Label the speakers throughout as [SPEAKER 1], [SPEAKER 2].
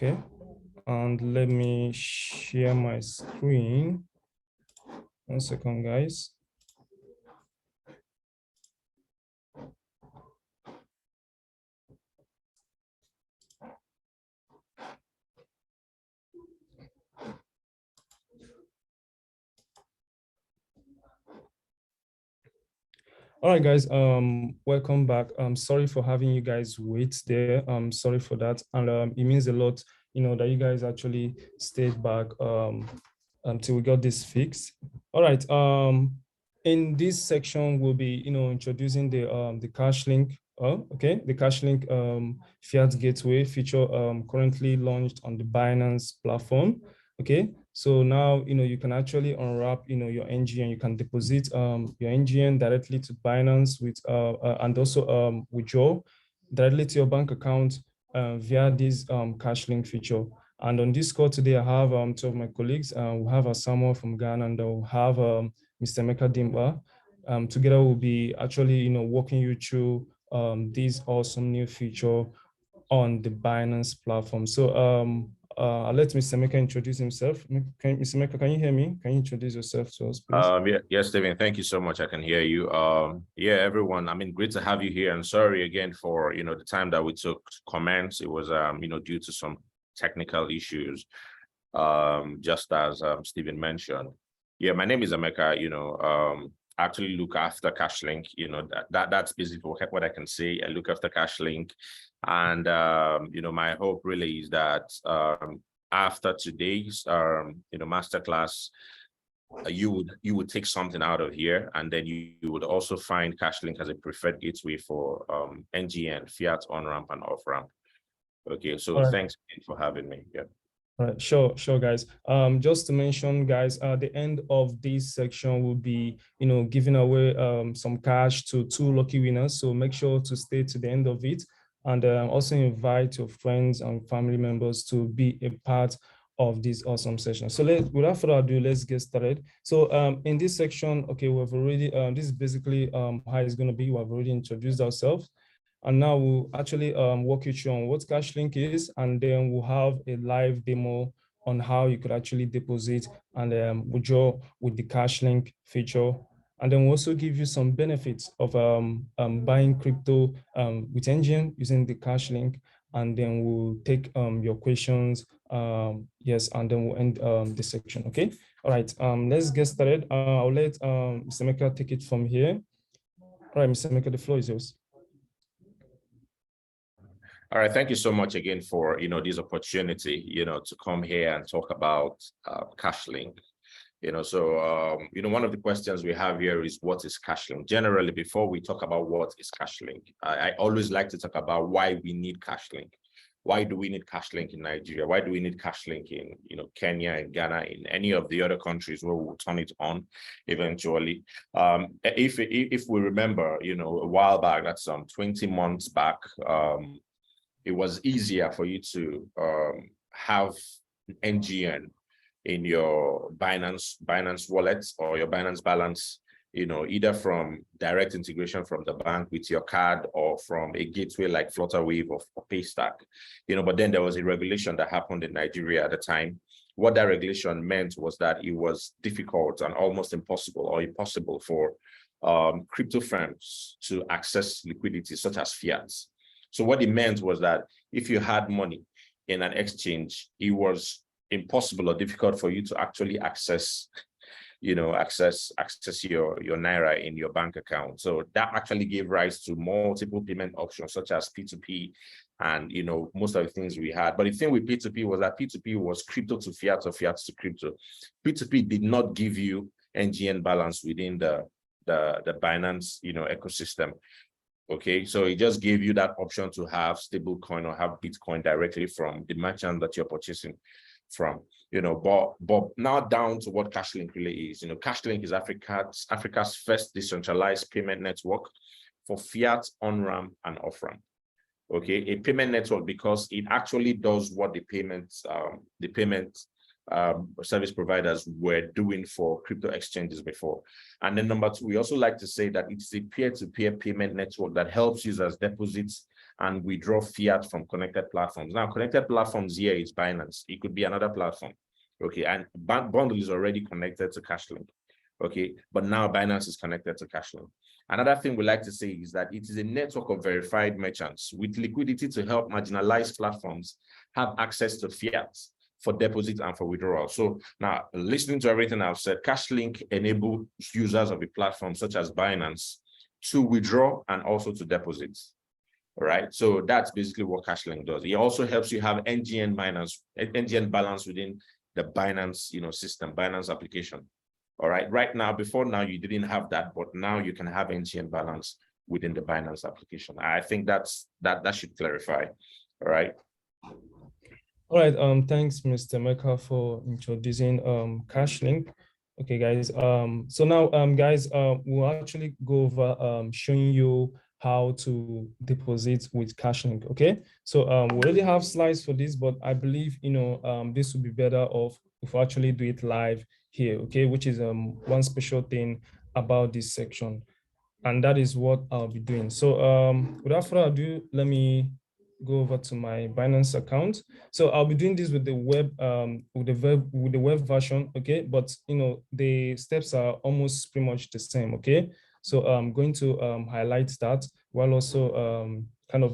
[SPEAKER 1] Okay, and let me share my screen. 1 second, guys. All right, guys, welcome back. Sorry for having you guys wait there. Sorry for that. And it means a lot, that you guys actually stayed back until we got this fixed. All right. In this section, we'll be, introducing the Cashlink. Okay, the Cashlink fiat gateway feature currently launched on the Binance platform. Okay, so now, you can actually unwrap, your NGN. You can deposit your NGN directly to Binance with, and also withdraw directly to your bank account via this Cashlink feature. And on this call today, I have two of my colleagues. We have Samuel from Ghana, and we'll have Mr. Meka Dimba. Together, we'll be actually, walking you through this awesome new feature on the Binance platform. So I'll let Mr. Meka introduce himself. Mr. Meka, can you hear me? Can you introduce yourself to us, please?
[SPEAKER 2] Yes, Stephen, thank you so much. I can hear you. Yeah, everyone, great to have you here. And sorry again for, the time that we took to commence. It was, due to some technical issues, just as Stephen mentioned. Yeah, my name is Emeka, actually look after Cashlink, that's basically what I can say. I look after Cashlink. And, my hope really is that after today's, masterclass, you would take something out of here, and then you would also find Cashlink as a preferred gateway for NGN, fiat on-ramp and off-ramp. Okay, so thanks for having me. Yeah.
[SPEAKER 1] All right, sure, guys. Just to mention, guys, at the end of this section, we'll be, giving away some cash to 2 lucky winners. So make sure to stay to the end of it, and also invite your friends and family members to be a part of this awesome session. So without further ado, let's get started. So in this section, okay, we've already, this is basically how it's going to be. We've already introduced ourselves. And now we'll actually walk you through on what Cashlink is, and then we'll have a live demo on how you could actually deposit and withdraw with the Cashlink feature. And then we'll also give you some benefits of buying crypto with NGN using the Cashlink. And then we'll take your questions. Yes, and then we'll end this section. Okay. All right. Let's get started. I'll let Mr. Meka take it from here. All right, Mr. Meka, the floor is yours.
[SPEAKER 2] All right, thank you so much again for this opportunity, to come here and talk about Cashlink. So one of the questions we have here is, what is Cashlink? Generally, before we talk about what is Cashlink, I always like to talk about why we need Cashlink. Why do we need Cashlink in Nigeria? Why do we need Cashlink in Kenya and Ghana, in any of the other countries where we'll turn it on eventually? If we remember, a while back, that's 20 months back, it was easier for you to have NGN in your Binance wallet or your Binance balance, either from direct integration from the bank with your card or from a gateway like Flutterwave or Paystack. But then there was a regulation that happened in Nigeria at the time. What that regulation meant was that it was difficult and almost impossible or impossible for crypto firms to access liquidity such as fiat. So what it meant was that if you had money in an exchange, it was impossible or difficult for you to actually access your Naira in your bank account. So that actually gave rise to multiple payment options such as P2P and, most of the things we had. But the thing with P2P was that P2P was crypto to fiat or fiat to crypto. P2P did not give you NGN balance within the Binance, ecosystem. Okay, so it just gave you that option to have stable coin or have Bitcoin directly from the merchant that you're purchasing from, but now down to what Cashlink really is. Cashlink is Africa's first decentralized payment network for fiat on-ramp and off-ramp. Okay, a payment network because it actually does what the payment service providers were doing for crypto exchanges before. And then number 2, we also like to say that it's a peer-to-peer payment network that helps users deposit and withdraw fiat from connected platforms. Now, connected platforms here is Binance. It could be another platform. Okay, and bundle is already connected to Cashlink. Okay, but now Binance is connected to Cashlink. Another thing we like to say is that it is a network of verified merchants with liquidity to help marginalized platforms have access to fiat for deposit and for withdrawal. So now, listening to everything I've said, Cashlink enables users of a platform such as Binance to withdraw and also to deposit. All right, so that's basically what Cashlink does. It also helps you have NGN balance within the Binance, system, Binance application. All right, right now, before now, you didn't have that, but now you can have NGN balance within the Binance application. I think that should clarify. All right.
[SPEAKER 1] All right. Thanks, Mr. Mecca, for introducing Cashlink. Okay, guys. So now, guys, we'll actually go over showing you how to deposit with Cashlink. Okay. So we already have slides for this, but I believe this would be better off if we actually do it live here. Okay, which is one special thing about this section, and that is what I'll be doing. So without further ado, let me go over to my Binance account. So I'll be doing this with the web web version, okay? But the steps are almost pretty much the same, okay? So I'm going to highlight that while also kind of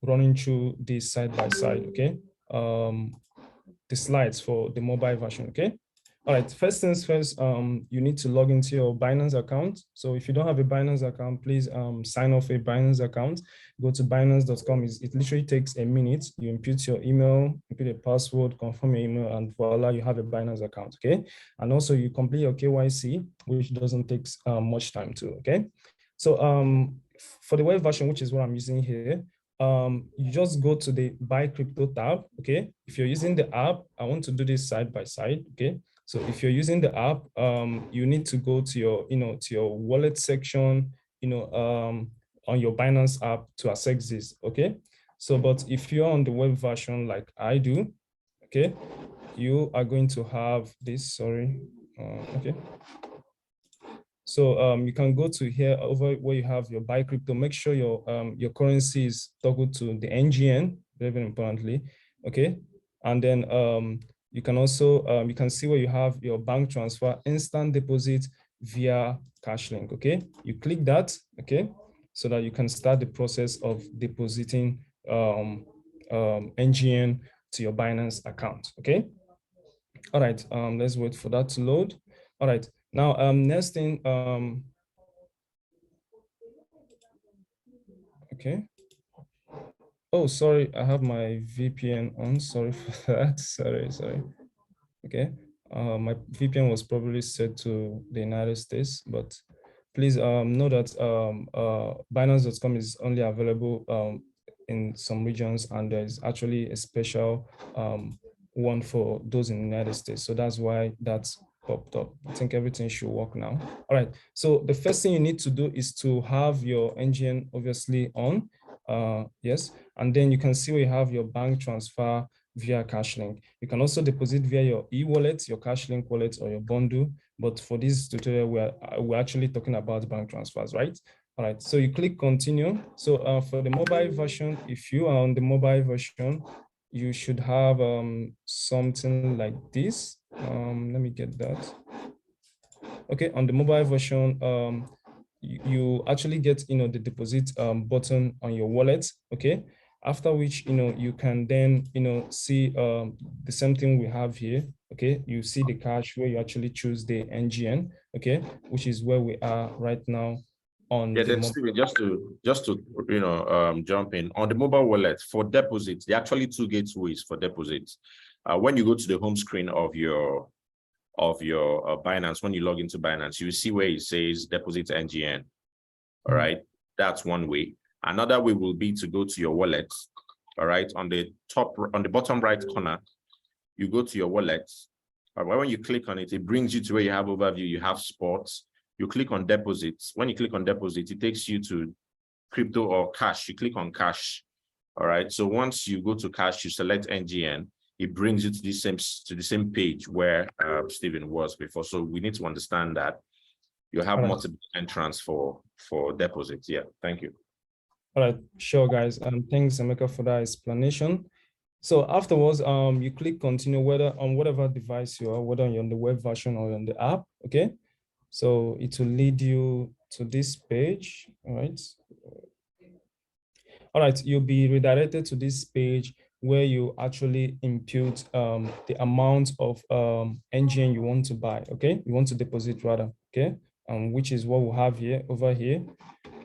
[SPEAKER 1] running through this side by side, okay? The slides for the mobile version, okay? All right, first things first, you need to log into your Binance account. So if you don't have a Binance account, please sign off a Binance account. Go to binance.com. It literally takes a minute. You input your email, input a password, confirm your email, and voila, you have a Binance account, okay? And also you complete your KYC, which doesn't take much time too, okay? So for the web version, which is what I'm using here, you just go to the Buy Crypto tab, okay? If you're using the app, I want to do this side by side, okay? So if you're using the app, you need to go to your, to your wallet section, on your Binance app to access this, okay? So, but if you're on the web version like I do, okay, you are going to have this, sorry, okay. So you can go to here over where you have your Buy Crypto, make sure your currency is toggled to the NGN, very importantly, okay? And then you can also, you can see where you have your bank transfer, instant deposit via Cashlink, okay? You click that, okay? So that you can start the process of depositing NGN to your Binance account, okay? All right, let's wait for that to load. All right, now next thing, okay. Oh, sorry, I have my VPN on, sorry for that, sorry. Okay, my VPN was probably set to the United States, but please know that Binance.com is only available in some regions, and there's actually a special one for those in the United States. So that's why that's popped up. I think everything should work now. All right, so the first thing you need to do is to have your engine obviously on. Yes, and then you can see where you have your bank transfer via Cashlink. You can also deposit via your e-wallet, your Cashlink wallet, or your bundle. But for this tutorial, we're actually talking about bank transfers, right? All right, so you click continue. So for the mobile version, if you are on the mobile version, you should have something like this. Let me get that. Okay, on the mobile version, you actually get the deposit button on your wallet, okay? After which you can then see the same thing we have here, okay? You see the cash where you actually choose the NGN, okay, which is where we are right now on
[SPEAKER 2] yeah, then Steven, just to jump in on the mobile wallet for deposits. There are actually two gateways for deposits. When you go to the home screen of your Binance, when you log into Binance, you see where it says deposit NGN. All right, that's one way. Another way will be to go to your wallet. All right, on the bottom right corner, you go to your wallet. All right, when you click on it, it brings you to where you have overview, you have sports. You click on deposits. When you click on deposits, it takes you to crypto or cash. You click on cash. All right, so once you go to cash, you select NGN. It brings you to the same page where Stephen was before. So we need to understand that you have multiple entrants for deposits. Yeah, thank you.
[SPEAKER 1] All right, sure, guys. Thanks, Emeka, for that explanation. So afterwards, you click continue, whether on whatever device you are, whether you're on the web version or on the app. Okay, so it will lead you to this page. All right. All right, you'll be redirected to this page where you actually impute the amount of NGN you want to buy. Okay, you want to deposit rather. Okay, which is what we have here over here.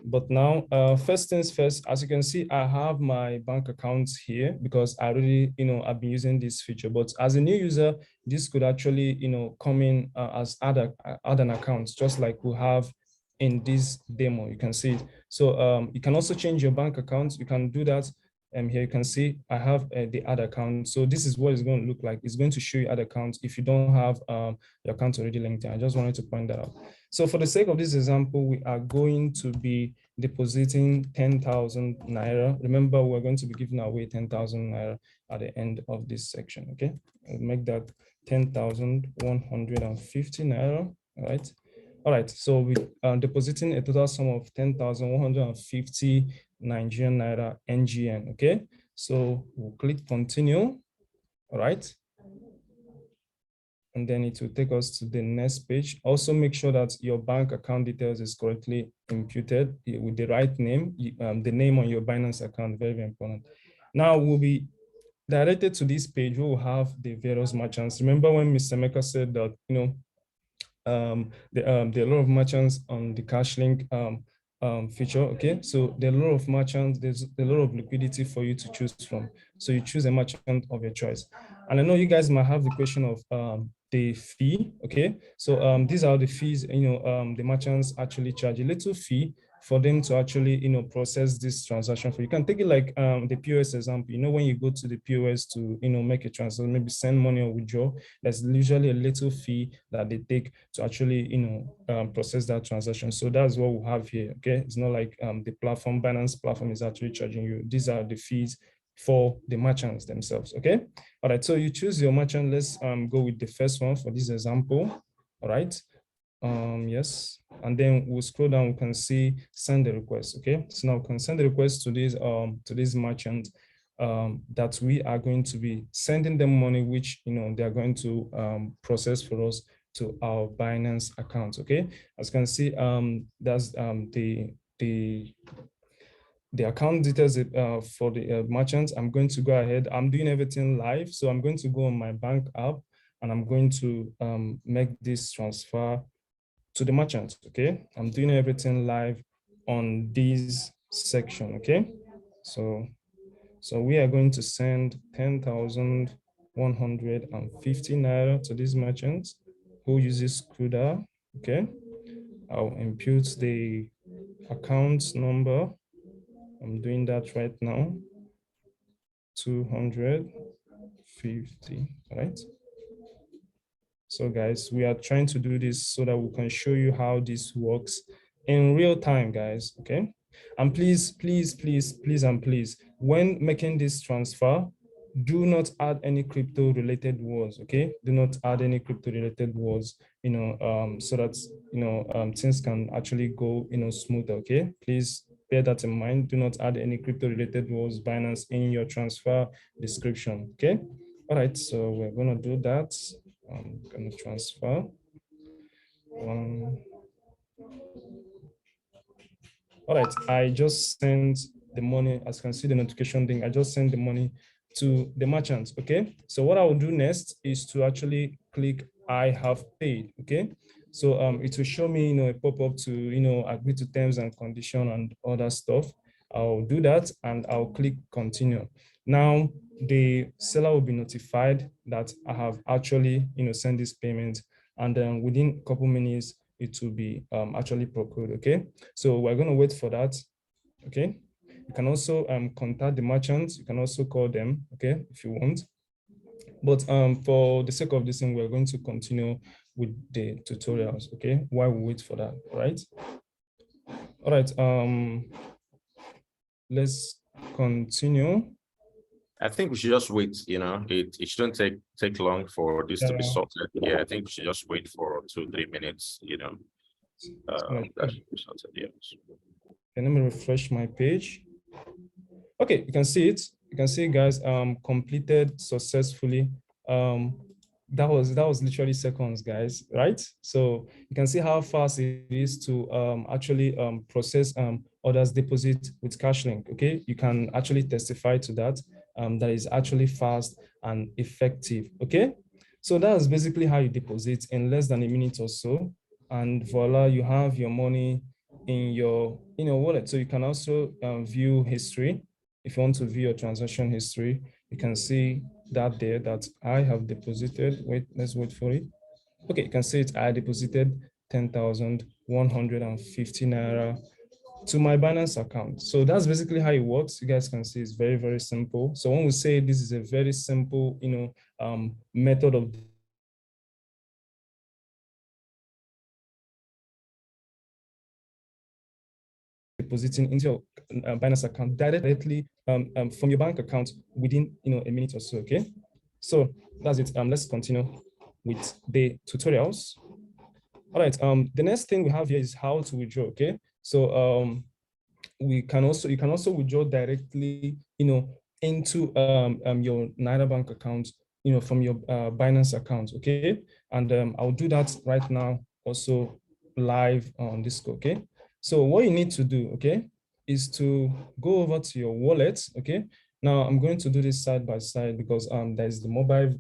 [SPEAKER 1] But now, first things first, as you can see, I have my bank account here because I already, I've been using this feature. But as a new user, this could actually, come in as add an account, just like we have in this demo. You can see it. So you can also change your bank account. You can do that. Here you can see I have the add account. So this is what it's going to look like. It's going to show you add account if you don't have your account already linked in. I just wanted to point that out. So for the sake of this example, we are going to be depositing 10,000 Naira. Remember, we're going to be giving away 10,000 Naira at the end of this section, okay? I'll make that 10,150 Naira, all right? All right, so we are depositing a total sum of 10,150 Nigerian Naira NGN, okay? So we'll click continue, all right? And then it will take us to the next page. Also make sure that your bank account details is correctly imputed with the right name, the name on your Binance account, very, very important. Now we'll be directed to this page. We will have the various merchants. Remember when Mr. Emeka said that, there are a lot of merchants on the Cashlink feature, okay? So there are a lot of merchants, there's a lot of liquidity for you to choose from. So you choose a merchant of your choice. And I know you guys might have the question of the fee, okay? So these are the fees, the merchants actually charge a little fee for them to actually, process this transaction for you. You can take it like the POS example. When you go to the POS to, make a transfer, maybe send money or withdraw, there's usually a little fee that they take to actually, process that transaction. So that's what we have here, okay? It's not like the platform, Binance platform is actually charging you. These are the fees for the merchants themselves, okay? All right, so you choose your merchant. Let's go with the first one for this example, all right? Yes, and then we'll scroll down, we can see send the request, okay? So now we can send the request to this merchant that we are going to be sending them money, which, they are going to process for us to our Binance account, okay? As you can see, that's the account details for the merchants. I'm going to go ahead. I'm doing everything live. So I'm going to go on my bank app and I'm going to make this transfer to the merchant, okay? I'm doing everything live on this section, okay? So we are going to send 10,150 Naira to this merchant who uses CUDA, okay? I'll impute the account number. I'm doing that right now. 250, right? So guys, we are trying to do this so that we can show you how this works in real time, guys, okay? And please, when making this transfer, do not add any crypto related words, okay? Do not add any crypto related words, so that, things can actually go, smoother, okay? Please bear that in mind. Do not add any crypto related words, Binance, in your transfer description, okay? All right, so we're gonna do that. I'm gonna transfer. All right, I just sent the money. As you can see the notification thing, I just sent the money to the merchant, okay? So what I will do next is to actually click I have paid, okay? So it will show me, a pop-up to, agree to terms and condition and other stuff. I'll do that and I'll click continue. Now, the seller will be notified that I have actually, sent this payment, and then within a couple minutes, it will be actually procured, okay? So we're gonna wait for that, okay? You can also contact the merchants. You can also call them, okay, if you want. But for the sake of this thing, we're going to continue with the tutorials, okay? While we wait for that, all right? All right, let's continue.
[SPEAKER 2] I think we should just wait, it shouldn't take long for this to be sorted. Yeah, I think we should just wait for 2-3 minutes, that should be sorted, yes.
[SPEAKER 1] Okay, let me refresh my page. Okay, you can see it. You can see, guys, completed successfully. That was literally seconds, guys, right? So you can see how fast it is to actually process orders deposit with Cashlink. Okay, you can actually testify to that. That is actually fast and effective. Okay, so that's basically how you deposit in less than a minute or so, and voila, you have your money in your wallet. So you can also view history. If you want to view your transaction history, you can see that there that I have deposited. Wait, let's wait for it. Okay, you can see it. I deposited 10,150 naira to my Binance account. So that's basically how it works. You guys can see it's very, very simple. So when we say this is a very simple, method of depositing into your Binance account directly from your bank account within a minute or so. Okay, so that's it. Let's continue with the tutorials. All right. The next thing we have here is how to withdraw. Okay, so you can also withdraw directly into your Naira bank account from your Binance account. Okay, and I'll do that right now also live on this. Okay, so what you need to do, okay, is to go over to your wallet. Okay, now I'm going to do this side by side because there's the mobile,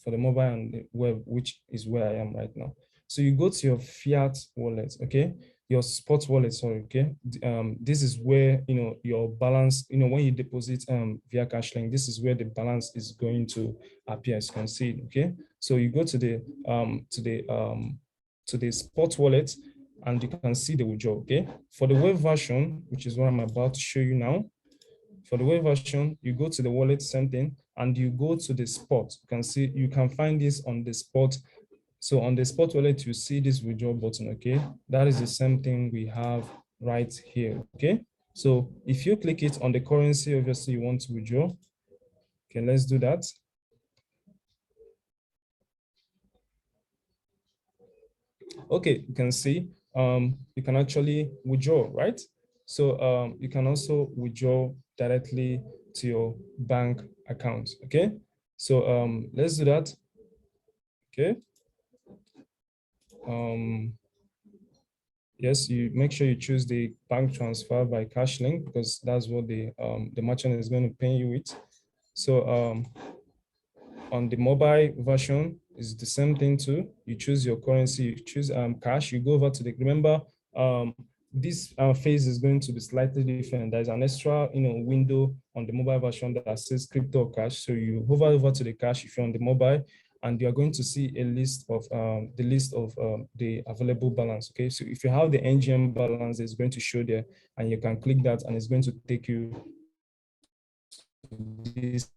[SPEAKER 1] for the mobile and the web, which is where I am right now. So you go to your fiat wallet. Okay, your spot wallet, sorry. Okay, this is where your balance, when you deposit via Cashlink, this is where the balance is going to appear, as you can see. Okay, so you go to the spot wallet and you can see the withdrawal. Okay, for the web version, which is what I'm about to show you now, for the web version, you go to the wallet, same thing, and you go to the spot. You can see, you can find this on the spot. So on the spot wallet, you see this withdraw button. Okay, that is the same thing we have right here. Okay, so if you click it on the currency, obviously you want to withdraw. Okay, let's do that. Okay, you can see you can actually withdraw, right? So you can also withdraw directly to your bank account. Okay, so let's do that. Okay. Yes, you make sure you choose the bank transfer by Cashlink because that's what the merchant is going to pay you with. So on the mobile version, is the same thing too. You choose your currency, you choose cash, you go over to the, remember, this phase is going to be slightly different. There's an extra window on the mobile version that says crypto or cash. So you hover over to the cash if you're on the mobile, and you are going to see a list of the available balance. Okay, so if you have the NGM balance, it's going to show there, and you can click that, and it's going to take you to this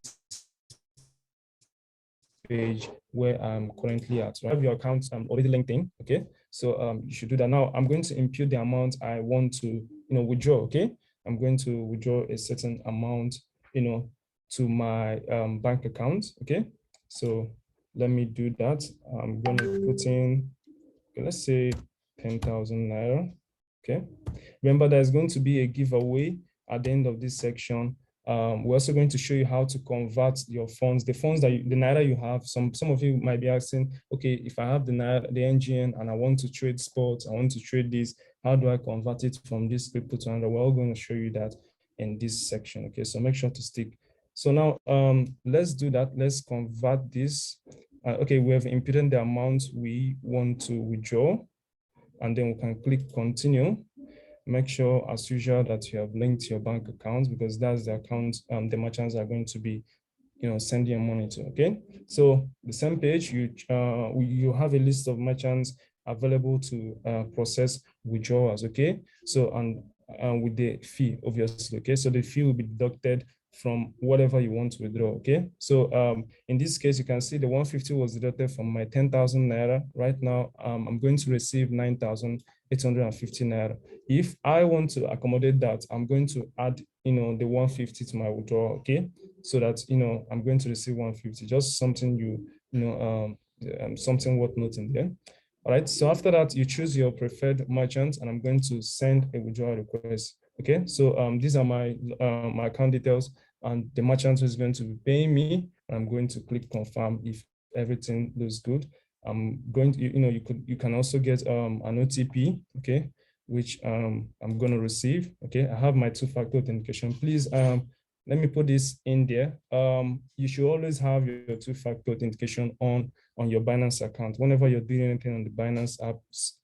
[SPEAKER 1] page where I'm currently at. So I have your account already linked in. Okay, so you should do that. Now I'm going to impute the amount I want to withdraw. Okay, I'm going to withdraw a certain amount to my bank account. Okay, so let me do that. I'm going to put in, okay, let's say 10,000 naira. Okay, remember there's going to be a giveaway at the end of this section. We're also going to show you how to convert your funds, the funds that the Naira you have. Some of you might be asking, okay, if I have the Naira, the NGN, and I want to trade sports, I want to trade this, how do I convert it from this crypto to another? We're all going to show you that in this section. Okay, so make sure to stick. So now let's do that. Let's convert this. Okay, we have inputted the amount we want to withdraw, and then we can click continue. Make sure, as usual, that you have linked your bank account because that's the account the merchants are going to be, sending your money to. Okay, so the same page, you have a list of merchants available to process withdrawals. Okay, so and with the fee, obviously. Okay, so the fee will be deducted from whatever you want to withdraw. Okay, so in this case, you can see the 150 was deducted from my 10,000 naira. Right now, I'm going to receive 9,850 naira. If I want to accommodate that, I'm going to add, the 150 to my withdrawal. Okay, so that I'm going to receive 150. Just something something worth noting there. All right. So after that, you choose your preferred merchant, and I'm going to send a withdrawal request. Okay, so these are my account details, and the merchant is going to be paying me. I'm going to click confirm if everything looks good. I'm going to, you can also get an OTP, okay, which I'm going to receive. Okay, I have my two-factor authentication. Please let me put this in there. You should always have your two-factor authentication on your Binance account. Whenever you're doing anything on the Binance app,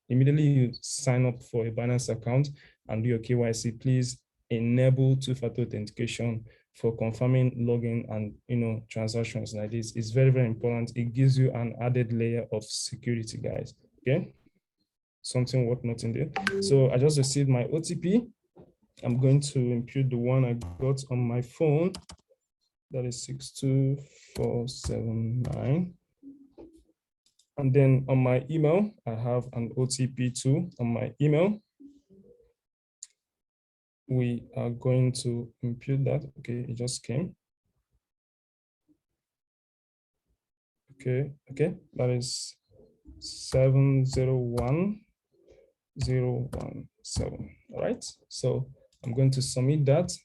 [SPEAKER 1] immediately you sign up for a Binance account and do your KYC. Please enable two-factor authentication for confirming login and transactions like this. It's very, very important. It gives you an added layer of security, guys. Okay, something worth noting there. So I just received my OTP. I'm going to impute the one I got on my phone. That is 62479. And then on my email, I have an OTP too on my email. We are going to impute that. Okay, it just came. Okay, that is 701017. All right, so I'm going to submit that.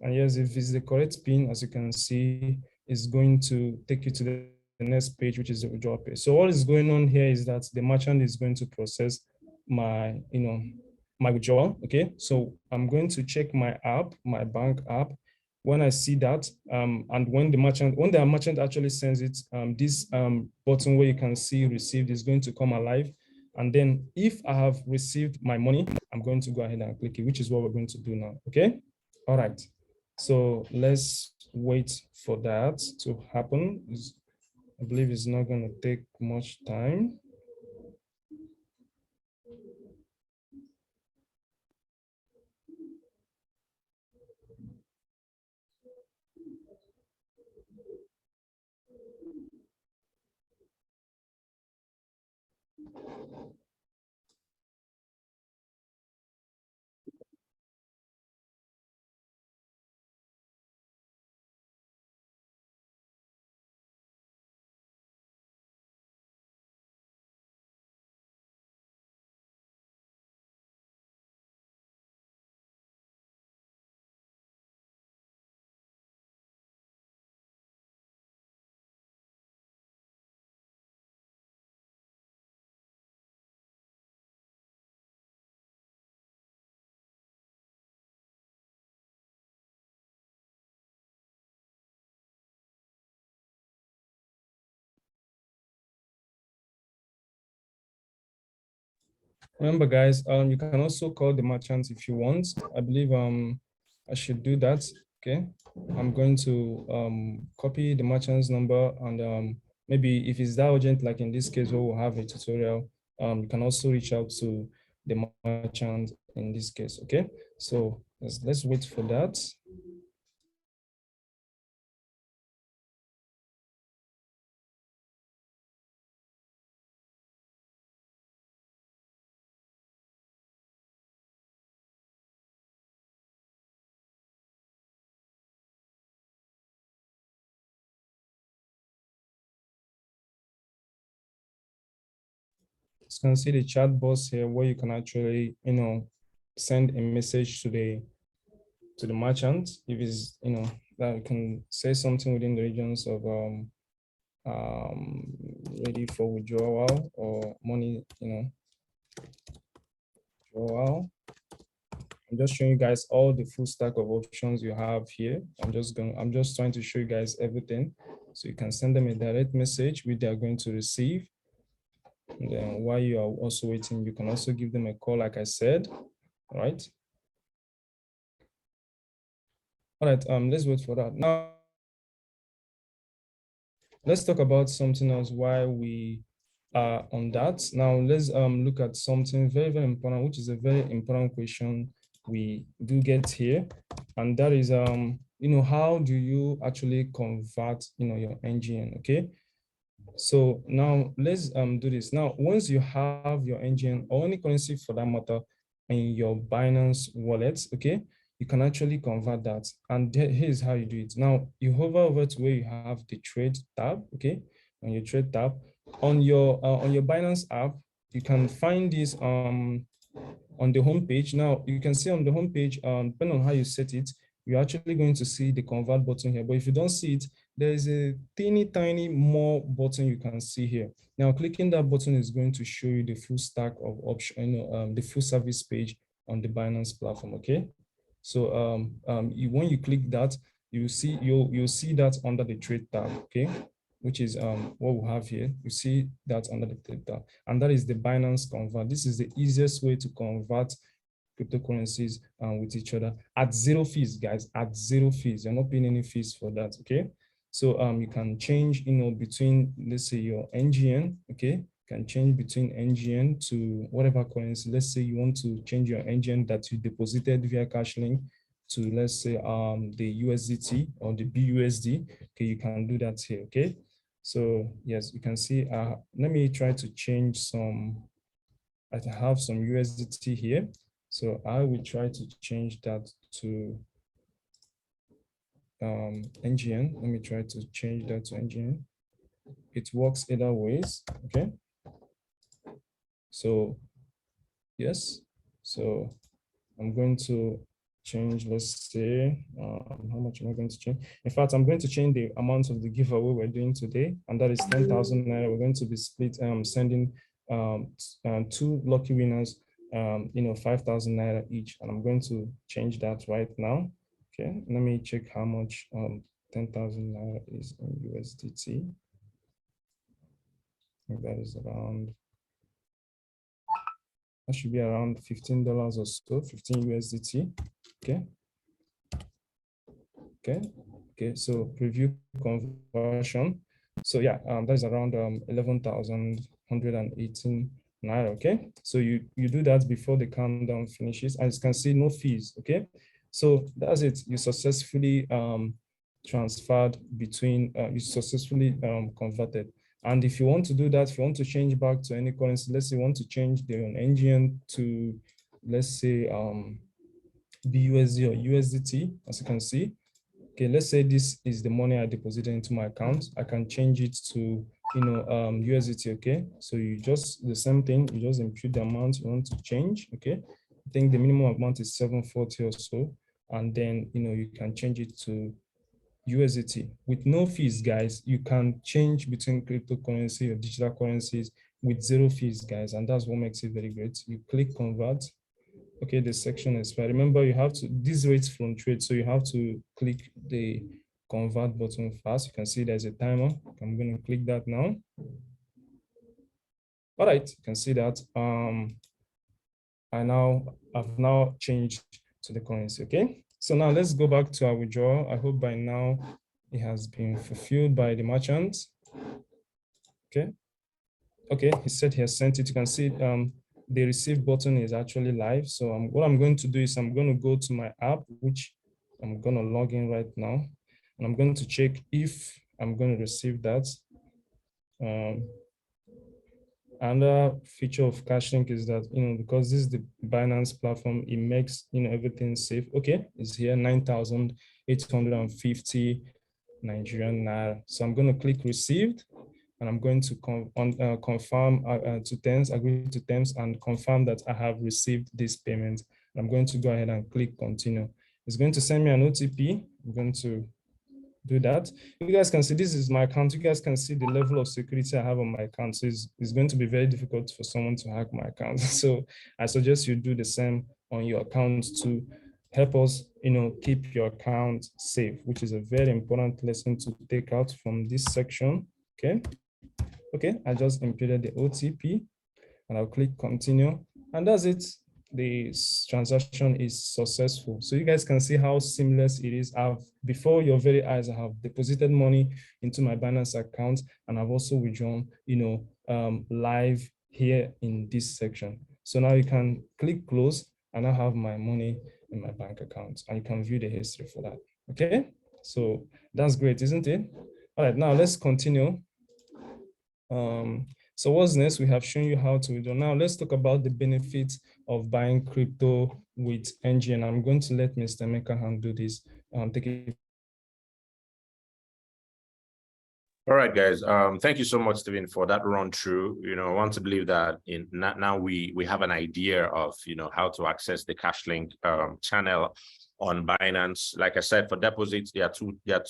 [SPEAKER 1] And yes, if it's the correct PIN, as you can see, it's going to take you to the next page, which is the withdrawal page. So what is going on here is that the merchant is going to process my, my withdrawal. Okay, so I'm going to check my app, my bank app. When I see that, and when the merchant actually sends it, this button where you can see received is going to come alive. And then if I have received my money, I'm going to go ahead and click it, which is what we're going to do now. Okay, all right. So let's wait for that to happen. I believe it's not going to take much time. Remember, guys, you can also call the merchant if you want. I believe I should do that. Okay, I'm going to copy the merchant's number, and maybe if it's that urgent, like in this case where we'll have a tutorial, you can also reach out to the merchant in this case. Okay, so let's wait for that. You can see the chat box here where you can actually, send a message to the merchant if it's, that you can say something within the regions of ready for withdrawal or money, withdrawal. I'm just showing you guys all the full stack of options you have here. I'm just trying to show you guys everything. So you can send them a direct message which they are going to receive. And then while you are also waiting, you can also give them a call, like I said. All right. All right, let's wait for that. Now, let's talk about something else while we are on that. Now, let's look at something very, very important, which is a very important question we do get here. And that is, how do you actually convert, your NGN, okay? So now let's do this. Now, once you have your NGN or any currency for that matter in your Binance wallet, okay, you can actually convert that. And here's how you do it. Now, you hover over to where you have the trade tab, okay? On your trade tab, on your Binance app, you can find this on the home page. Now you can see on the home page, depending on how you set it, you're actually going to see the convert button here. But if you don't see it, there is a tiny more button you can see here. Now clicking that button is going to show you the full stack of options, the full service page on the Binance platform. Okay, so when you click that, you'll see that under the trade tab. Okay, which is what we have here. You see that under the trade tab, and that is the Binance convert. This is the easiest way to convert cryptocurrencies with each other at zero fees, guys. At zero fees, you're not paying any fees for that. Okay, so you can change, between, let's say, your NGN. Okay, you can change between NGN to whatever currency. Let's say you want to change your NGN that you deposited via Cashlink to, let's say, the USDT or the BUSD. Okay, you can do that here. Okay, so yes, you can see. Let me try to change some. I have some USDT here. So I will try to change that to NGN. Let me try to change that to NGN. It works either ways. Okay. So yes. So I'm going to change, let's say, how much am I going to change? In fact, I'm going to change the amount of the giveaway we're doing today, and that is 10,000 Naira. We're going to be sending two lucky winners 5,000 Naira each, and I'm going to change that right now. Okay, let me check how much 10,000 Naira is in USDT. I think that is around, that should be around $15 or so, 15 USDT. Okay. Okay, so preview conversion. So yeah, that is around 11,118 Naira. Okay, so you do that before the countdown finishes. As you can see, no fees. Okay, so that's it. You successfully transferred between, you successfully converted. And if you want to do that, if you want to change back to any currency, let's say you want to change the NGN to, let's say, BUSD or USDT, as you can see. Okay, let's say this is the money I deposited into my account. I can change it to, USDT. Okay, so you just, the same thing, you just input the amount you want to change. Okay, I think the minimum amount is 740 or so, and then you can change it to USDT with no fees, guys. You can change between cryptocurrency or digital currencies with zero fees, guys, and that's what makes it very great. You click convert. Okay, the section is fine. Remember, you have to, these rates from trade, so you have to click the convert button first. You can see there's a timer. I'm going to click that now. All right, you can see that I've now changed to the currency. Okay, so now let's go back to our withdrawal. I hope by now it has been fulfilled by the merchant. Okay, he said he has sent it. You can see the receive button is actually live. So what I'm going to do is I'm going to go to my app, which I'm going to log in right now, and I'm going to check if I'm going to receive that. Another feature of Cashlink is that, because this is the Binance platform, it makes, everything safe. Okay, it's here, 9,850 Nigerian Naira. So I'm going to click received, and I'm going to confirm to terms, agree to terms, and confirm that I have received this payment. I'm going to go ahead and click continue. It's going to send me an OTP. I'm going to do that. You guys can see this is my account. You guys can see the level of security I have on my account. So it's going to be very difficult for someone to hack my account. So I suggest you do the same on your account to help us, keep your account safe, which is a very important lesson to take out from this section. Okay, I just inputted the OTP, and I'll click continue, and that's it. The transaction is successful. So you guys can see how seamless it is. Before your very eyes, I have deposited money into my Binance account, and I've also withdrawn, live here in this section. So now you can click close, and I have my money in my bank account, and you can view the history for that. Okay, so that's great, isn't it? All right, now let's continue. So what's next? We have shown you how to withdraw. Now let's talk about the benefits of buying crypto with NGN. I'm going to let Mr. Mekahan do this. Take it.
[SPEAKER 2] All right, guys. Thank you so much, Stephen, for that run through. I want to believe that now we have an idea of how to access the Cashlink channel on Binance. Like I said, for deposits, there are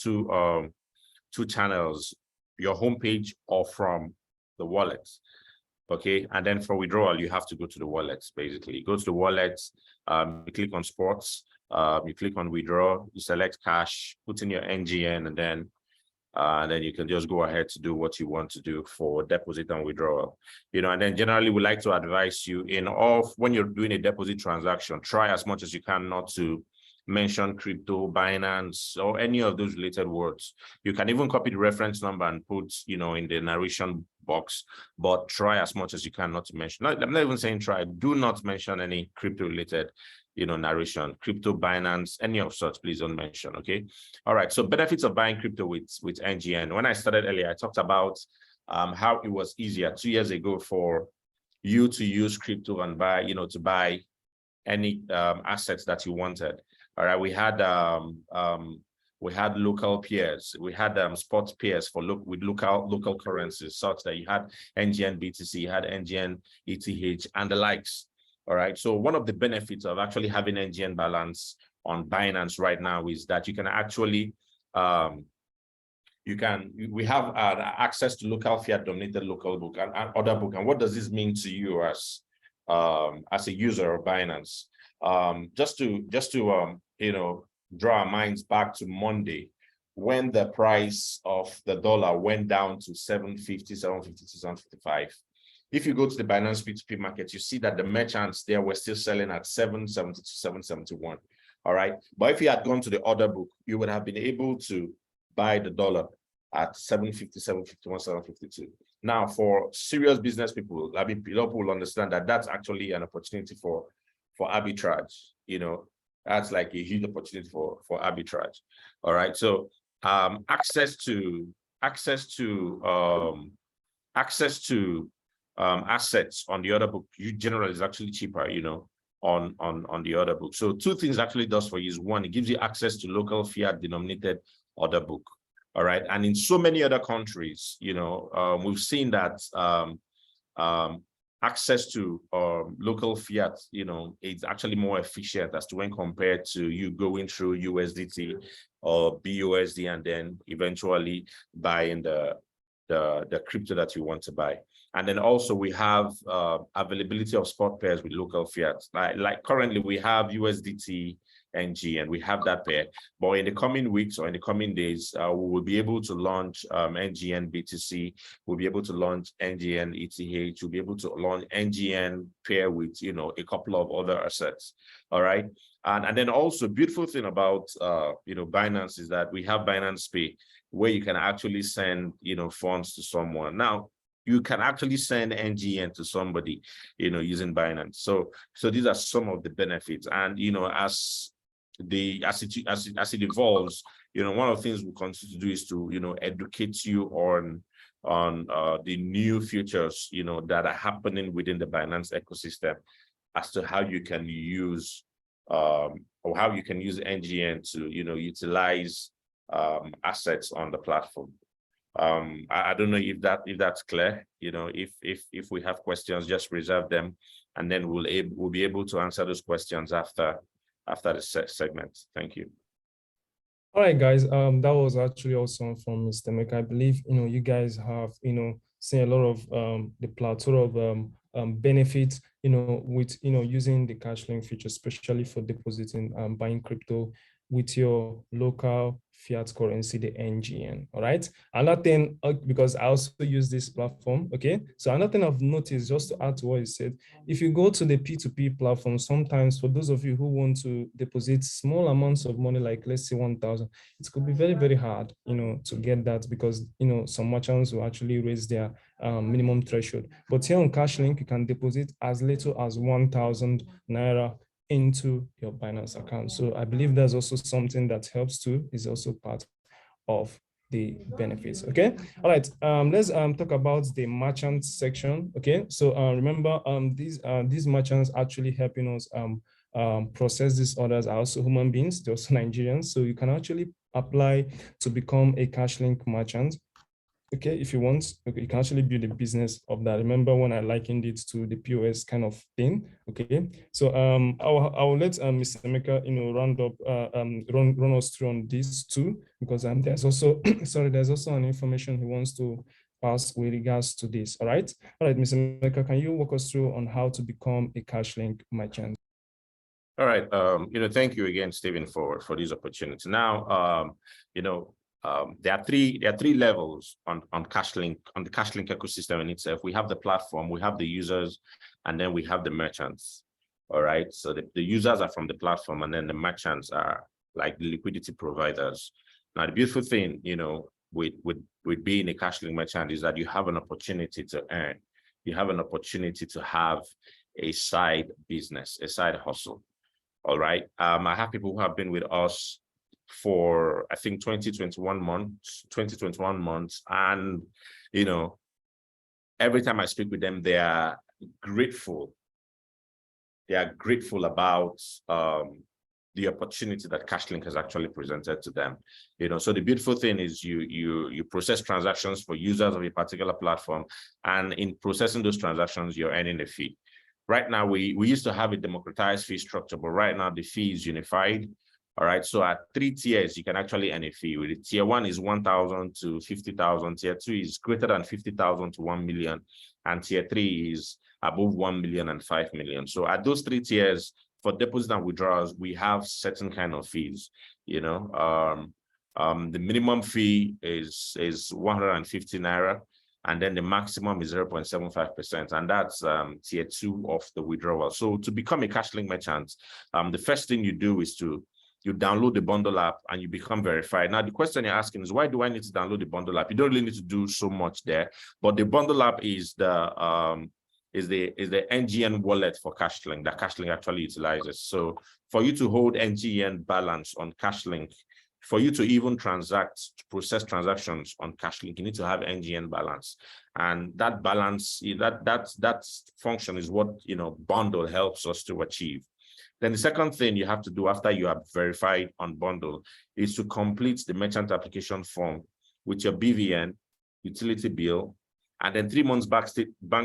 [SPEAKER 2] two channels: your homepage or from the wallet. Okay, and then for withdrawal, you have to go to the wallets. Basically, go to the wallets. You click on sports. You click on withdraw. You select cash. Put in your NGN, and then you can just go ahead to do what you want to do for deposit and withdrawal. And then generally we like to advise you when you're doing a deposit transaction, try as much as you can not to mention crypto, Binance, or any of those related words. You can even copy the reference number and put, in the narration box, but try as much as you can not to mention. I'm not even saying try, do not mention any crypto related narration, crypto, Binance, any of such, please don't mention. Okay. All right. So benefits of buying crypto with NGN. When I started earlier, I talked about how it was easier 2 years ago for you to use crypto and buy, to buy any assets that you wanted. All right. We had local peers. We had spot peers with local currencies, such that you had NGN BTC, you had NGN ETH, and the likes. All right. So one of the benefits of actually having NGN balance on Binance right now is that you can actually we have access to local fiat dominated local book and order book. And what does this mean to you as a user of Binance? Just to draw our minds back to Monday, when the price of the dollar went down to 750, 752, 755. If you go to the Binance P2P market, you see that the merchants there were still selling at 770 to 771. All right. But if you had gone to the order book, you would have been able to buy the dollar at 750, 751, 752. Now, for serious business people, people will understand that that's actually an opportunity for arbitrage. That's like a huge opportunity for arbitrage. All right. So access to assets on the order book, generally is actually cheaper, on the order book. So two things actually does for you is, one, it gives you access to local fiat denominated order book. All right. And in so many other countries, we've seen that access to local fiat, it's actually more efficient as to when compared to you going through USDT or BUSD and then eventually buying the crypto that you want to buy. And then also we have availability of spot pairs with local fiat. Like currently we have USDT NG and we have that pair, but in the coming weeks or in the coming days, we will be able to launch NGN BTC. We'll be able to launch NGN ETH. We'll be able to launch NGN pair with, a couple of other assets. All right. And then also beautiful thing about, Binance is that we have Binance Pay, where you can actually send, funds to someone. Now, you can actually send NGN to somebody, using Binance. So these are some of the benefits. And, as it evolves, one of the things we continue to do is to, educate you on the new features, that are happening within the Binance ecosystem as to how you can use or how you can use NGN to, utilize assets on the platform. I don't know if that's clear. If we have questions, just reserve them, and then we'll be able to answer those questions after the segment. Thank you.
[SPEAKER 1] All right, guys. That was actually awesome from Mr. Mek. I believe you guys have seen a lot of the plethora of benefits with using the Cashlink feature, especially for depositing buying crypto with your local fiat currency, the NGN. All right. Another thing, because I also use this platform. Okay. So another thing I've noticed, just to add to what you said, if you go to the P2P platform, sometimes for those of you who want to deposit small amounts of money, like let's say 1,000, it could be very, very hard, to get that, because, some merchants will actually raise their minimum threshold. But here on Cashlink, you can deposit as little as 1,000 Naira into your Binance account. So I believe that's also something that helps too, is also part of the benefits. Okay. All right. Let's talk about the merchant section. Okay. So remember, these merchants actually helping us process these orders are also human beings, they're also Nigerians. So you can actually apply to become a Cashlink merchant. Okay, if you want, okay, you can actually build a business of that. Remember when I likened it to the POS kind of thing? Okay, so I'll let Mr. Emeka, round up, run us through on these two, because there's also sorry, there's also an information he wants to pass with regards to this. All right, Mr. Emeka, can you walk us through on how to become a Cashlink merchant?
[SPEAKER 2] All right. Thank you again, Stephen, for this opportunity. Now, there are three levels on Cashlink, on the Cashlink ecosystem in itself. We have the platform, we have the users, and then we have the merchants. All right. So the users are from the platform, and then the merchants are like the liquidity providers. Now, the beautiful thing, with being a Cashlink merchant is that you have an opportunity to earn. You have an opportunity to have a side business, a side hustle. All right. I have people who have been with us for, I think, 2021 months. And, every time I speak with them, they are grateful. They are grateful about the opportunity that Cashlink has actually presented to them. So the beautiful thing is you process transactions for users of a particular platform, and in processing those transactions, you're earning a fee. Right now, we used to have a democratized fee structure, but right now the fee is unified. All right, so at 3 tiers, you can actually earn a fee. With it. Tier 1 is 1,000 to 50,000. Tier 2 is greater than 50,000 to 1 million. And Tier 3 is above 1 million and 5 million. So at those 3 tiers, for deposit and withdrawals, we have certain kind of fees. The minimum fee is 150 naira. And then the maximum is 0.75%, and that's tier 2 of the withdrawal. So to become a Cashlink merchant, the first thing you do is you download the bundle app and you become verified. Now, the question you're asking is, why do I need to download the bundle app? You don't really need to do so much there, but the bundle app is the NGN wallet for Cashlink that Cashlink actually utilizes. So for you to hold NGN balance on Cashlink, for you to even process transactions on Cashlink, you need to have NGN balance. And that balance, that function is what, bundle helps us to achieve. Then the second thing you have to do after you are verified on bundle is to complete the merchant application form with your BVN, utility bill, and then 3 months bank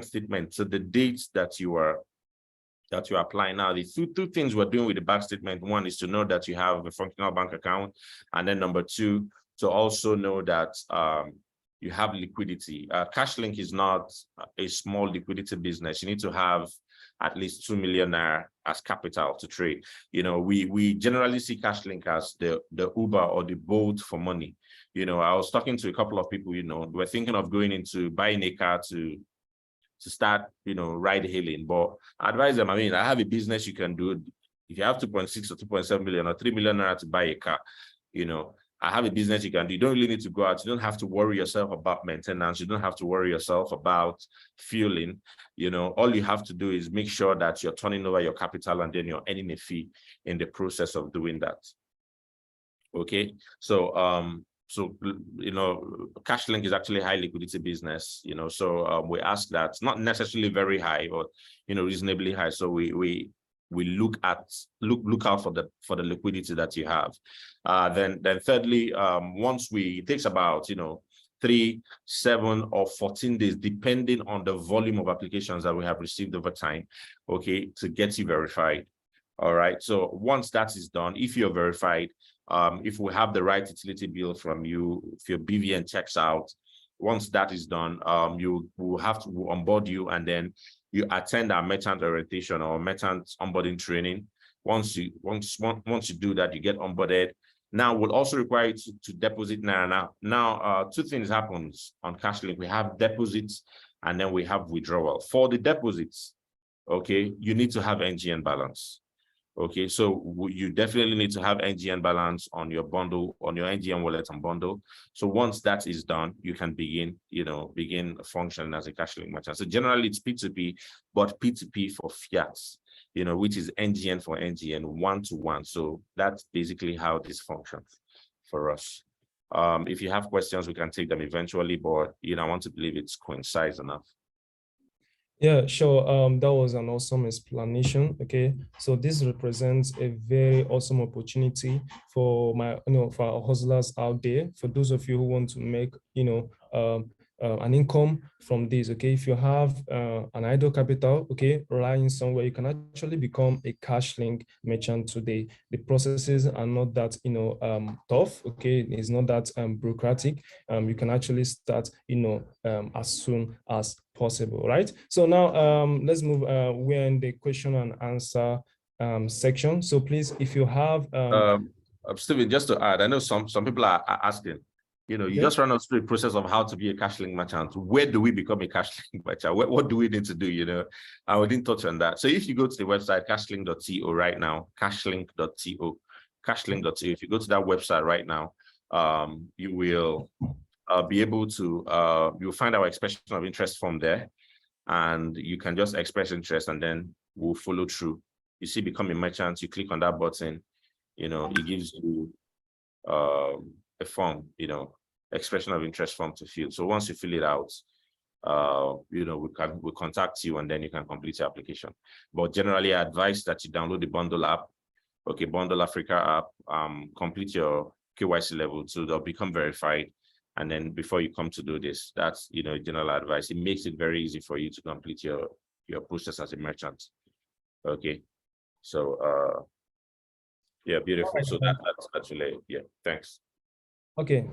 [SPEAKER 2] statement. So the dates that you are applying. Now, the two things we're doing with the bank statement, one is to know that you have a functional bank account, and then number 2, to also know that you have liquidity. Cashlink is not a small liquidity business. You need to have at least 2 million naira as capital to trade. We generally see Cashlink as the Uber or the Bolt for money. I was talking to a couple of people, we're thinking of going into buying a car to start, ride hailing, but I advise them, I have a business you can do. If you have 2.6 or 2.7 million or 3 million naira to buy a car, I have a business you can do. You don't really need to go out. You don't have to worry yourself about maintenance. You don't have to worry yourself about fueling. All you have to do is make sure that you're turning over your capital, and then you're earning a fee in the process of doing that. Okay, so Cashlink is actually a high liquidity business, so we ask that, not necessarily very high, but reasonably high. So we look out for the liquidity that you have. Then thirdly, it takes about 3, 7, or 14 days, depending on the volume of applications that we have received over time, okay, to get you verified. All right, so once that is done, if you're verified, if we have the right utility bill from you, if your BVN checks out, once that is done, we'll have to onboard you, and then you attend our merchant orientation or merchant onboarding training. Once you do that, you get onboarded. Now, we'll also require you to deposit now. 2 things happens on Cashlink. We have deposits, and then we have withdrawal. For the deposits, okay, you need to have NGN balance. Okay, so you definitely need to have NGN balance on your bundle, on your NGN wallet and bundle. So once that is done, you can begin functioning as a Cashlink merchant. So generally it's P2P, but P2P for fiat, which is NGN for NGN, 1-to-1. So that's basically how this functions for us. If you have questions, we can take them eventually, but I want to believe it's concise enough.
[SPEAKER 1] Yeah, sure. That was an awesome explanation. Okay, so this represents a very awesome opportunity for for our hustlers out there. For those of you who want to make, an income from this. Okay, if you have an idle capital, okay, relying somewhere, you can actually become a cash link merchant today. The processes are not that tough. Okay, it's not that bureaucratic. You can actually start as soon as possible, right? So now let's move. We're in the question and answer section. So please, if you have
[SPEAKER 2] Steven, just to add, I know some people are asking, you just run us through the process of how to be a Cashlink merchant. Where do we become a Cashlink merchant? What do we need to do? And we didn't touch on that. So if you go to the website cashlink.co right now, cashlink.co, cashlink.co, if you go to that website right now, you will be able to, you'll find our expression of interest form there, and you can just express interest and then we'll follow through. You see, become a merchant, you click on that button, it gives you a form, expression of interest form to fill. So once you fill it out, we'll contact you and then you can complete your application. But generally, I advise that you download the Bundle app, Bundle Africa app, complete your KYC level so they'll become verified. And then before you come to do this, that's general advice. It makes it very easy for you to complete your process as a merchant. Okay, so yeah, beautiful. So that's actually, yeah, thanks.
[SPEAKER 1] Okay,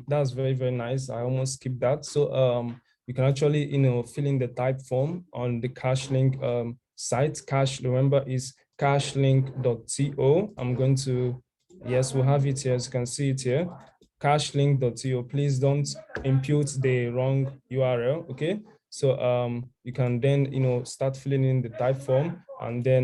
[SPEAKER 1] that's very, very nice. I almost skipped that. So you can actually fill in the type form on the Cashlink site. Remember, is cashlink.co. I'm going to, yes, we have it here, as you can see it here, cashlink.co. Please don't impute the wrong URL. Okay, so you can then start filling in the type form, and then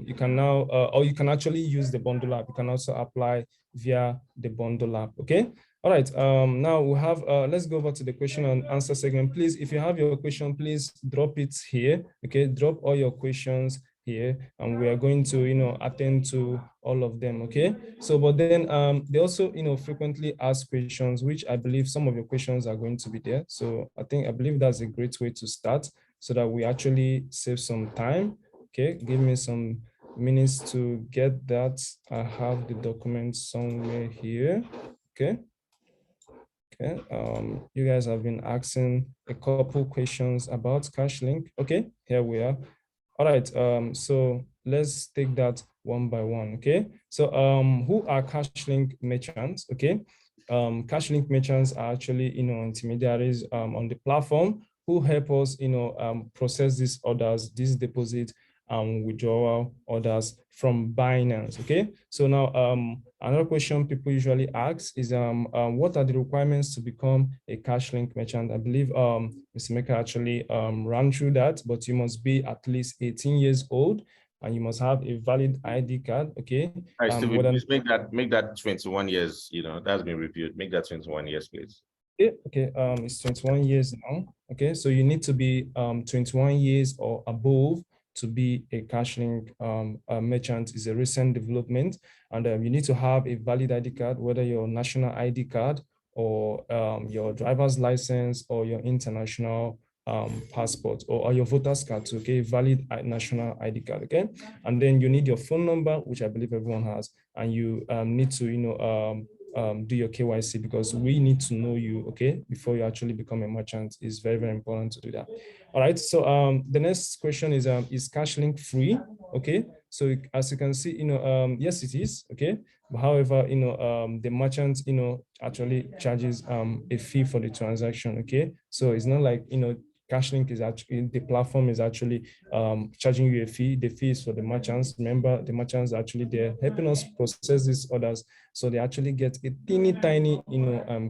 [SPEAKER 1] you can now or you can actually use the bundle app. You can also apply via the bundle app. Okay, all right. Now we have let's go over to the question and answer segment. Please, if you have your question, please drop it here. Okay, drop all your questions here, and we are going to attend to all of them. Okay, so but then they also frequently ask questions, which I believe some of your questions are going to be there. So I believe that's a great way to start so that we actually save some time. Okay, give me some minutes to get that. I have the document somewhere here. Okay. Okay. You guys have been asking a couple questions about Cashlink. Okay, here we are. All right. So let's take that one by one. Okay. So who are Cashlink merchants? Okay. Cashlink merchants are actually intermediaries on the platform who help us process these orders, these deposit withdrawal orders from Binance. Okay, so now another question people usually ask is what are the requirements to become a Cashlink merchant? I believe Mr. Maker actually ran through that, but you must be at least 18 years old and you must have a valid ID card. Okay.
[SPEAKER 2] All right, Steve, please make that 21 years. That's been reviewed. Make that 21 years, please.
[SPEAKER 1] Okay, it's 21 years now. Okay, so you need to be 21 years or above to be a Cashlink merchant. Is a recent development, and you need to have a valid ID card, whether your national ID card or your driver's license or your international passport or your voter's card. Okay, valid national ID card. Okay, and then you need your phone number, which I believe everyone has, and you need to do your KYC because we need to know you, okay, before you actually become a merchant. It's very, very important to do that. All right, so the next question is Cashlink free? Okay, so as you can see, yes, it is, okay. However, the merchant, actually charges a fee for the transaction, okay. So it's not like, Cashlink is actually, the platform is actually charging you a fee. The fee is for the merchants. Remember, the merchants are actually there helping us process these orders. So they actually get a teeny tiny,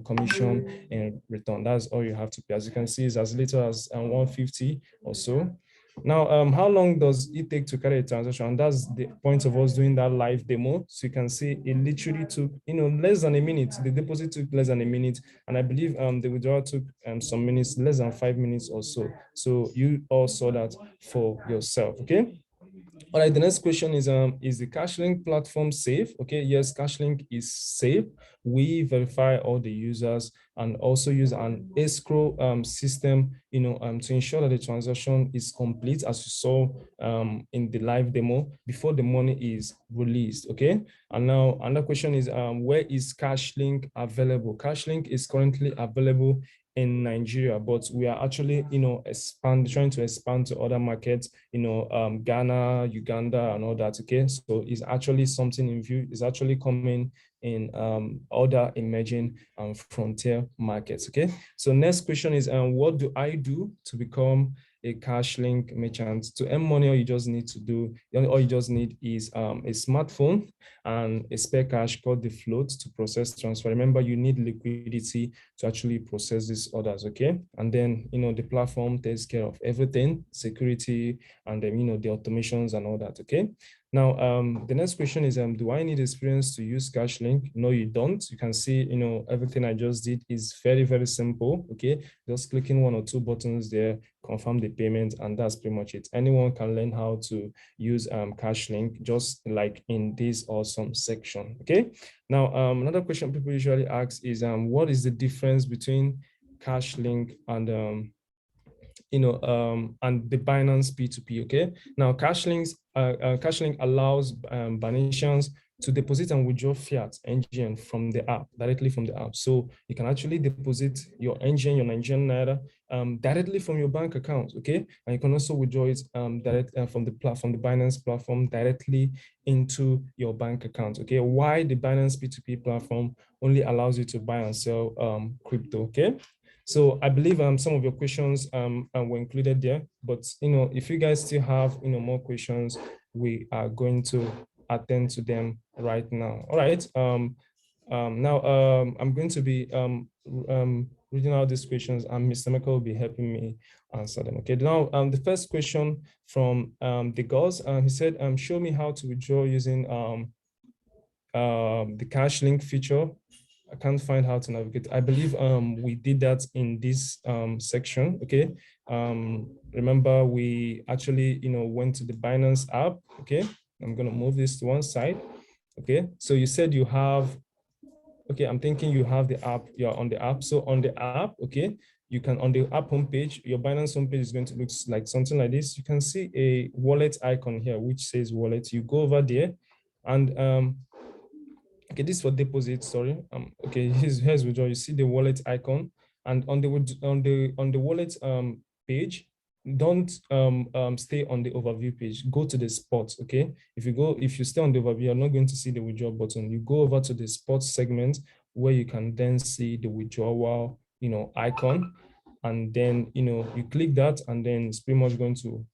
[SPEAKER 1] commission in return. That's all you have to pay. As you can see, it's as little as 150 or so. Now, how long does it take to carry a transaction? And that's the point of us doing that live demo. So you can see it literally took, less than a minute. The deposit took less than a minute. And I believe the withdrawal took some minutes, less than 5 minutes or so. So you all saw that for yourself, okay? All right, the next question is the Cashlink platform safe? Okay, yes, Cashlink is safe. We verify all the users and also use an escrow system, to ensure that the transaction is complete, as you saw in the live demo, before the money is released. Okay. And now another question is, where is Cashlink available? Cashlink is currently available in Nigeria, but we are actually, trying to expand to other markets, Ghana, Uganda, and all that. Okay, so it's actually something in view. It's actually coming in other emerging frontier markets. Okay, so next question is, what do I do to become a Cashlink merchant? To earn money, all you just need is a smartphone and a spare cash called the float to process transfer. Remember, you need liquidity to actually process these orders. Okay, and then the platform takes care of everything, security, and then the automations and all that. Okay. Now, the next question is, do I need experience to use Cashlink? No, you don't. You can see, everything I just did is very, very simple. Okay, just clicking one or two buttons there, confirm the payment, and that's pretty much it. Anyone can learn how to use Cashlink, just like in this awesome section. Okay. Now, another question people usually ask is, what is the difference between Cashlink and and the Binance P2P. Okay. Now, Cashlink allows Binance to deposit and withdraw fiat NGN from the app, directly from the app. So you can actually deposit your NGN, your Nigerian Naira, directly from your bank account. Okay. And you can also withdraw it from the Binance platform directly into your bank account. Okay. Why the Binance P2P platform only allows you to buy and sell crypto. Okay. So I believe some of your questions were included there, but if you guys still have more questions, we are going to attend to them right now. All right. Now I'm going to be reading out these questions, and Mr. Michael will be helping me answer them. Okay. Now the first question from the girls, he said, show me how to withdraw using the Cashlink feature. I can't find how to navigate. I believe we did that in this section. Okay. Remember, we actually went to the Binance app. Okay. I'm gonna move this to one side. Okay. So you said you have. Okay, I'm thinking you have the app. You're on the app. So on the app, okay, you can on the app homepage. Your Binance homepage is going to look like something like this. You can see a wallet icon here, which says wallet. You go over there, and okay, this is for deposit. Sorry. Okay, here's withdrawal. You see the wallet icon, and on the wallet page, don't stay on the overview page. Go to the spots. Okay, if you stay on the overview, you're not going to see the withdrawal button. You go over to the spots segment where you can then see the withdrawal icon, and then you click that, and then it's pretty much going to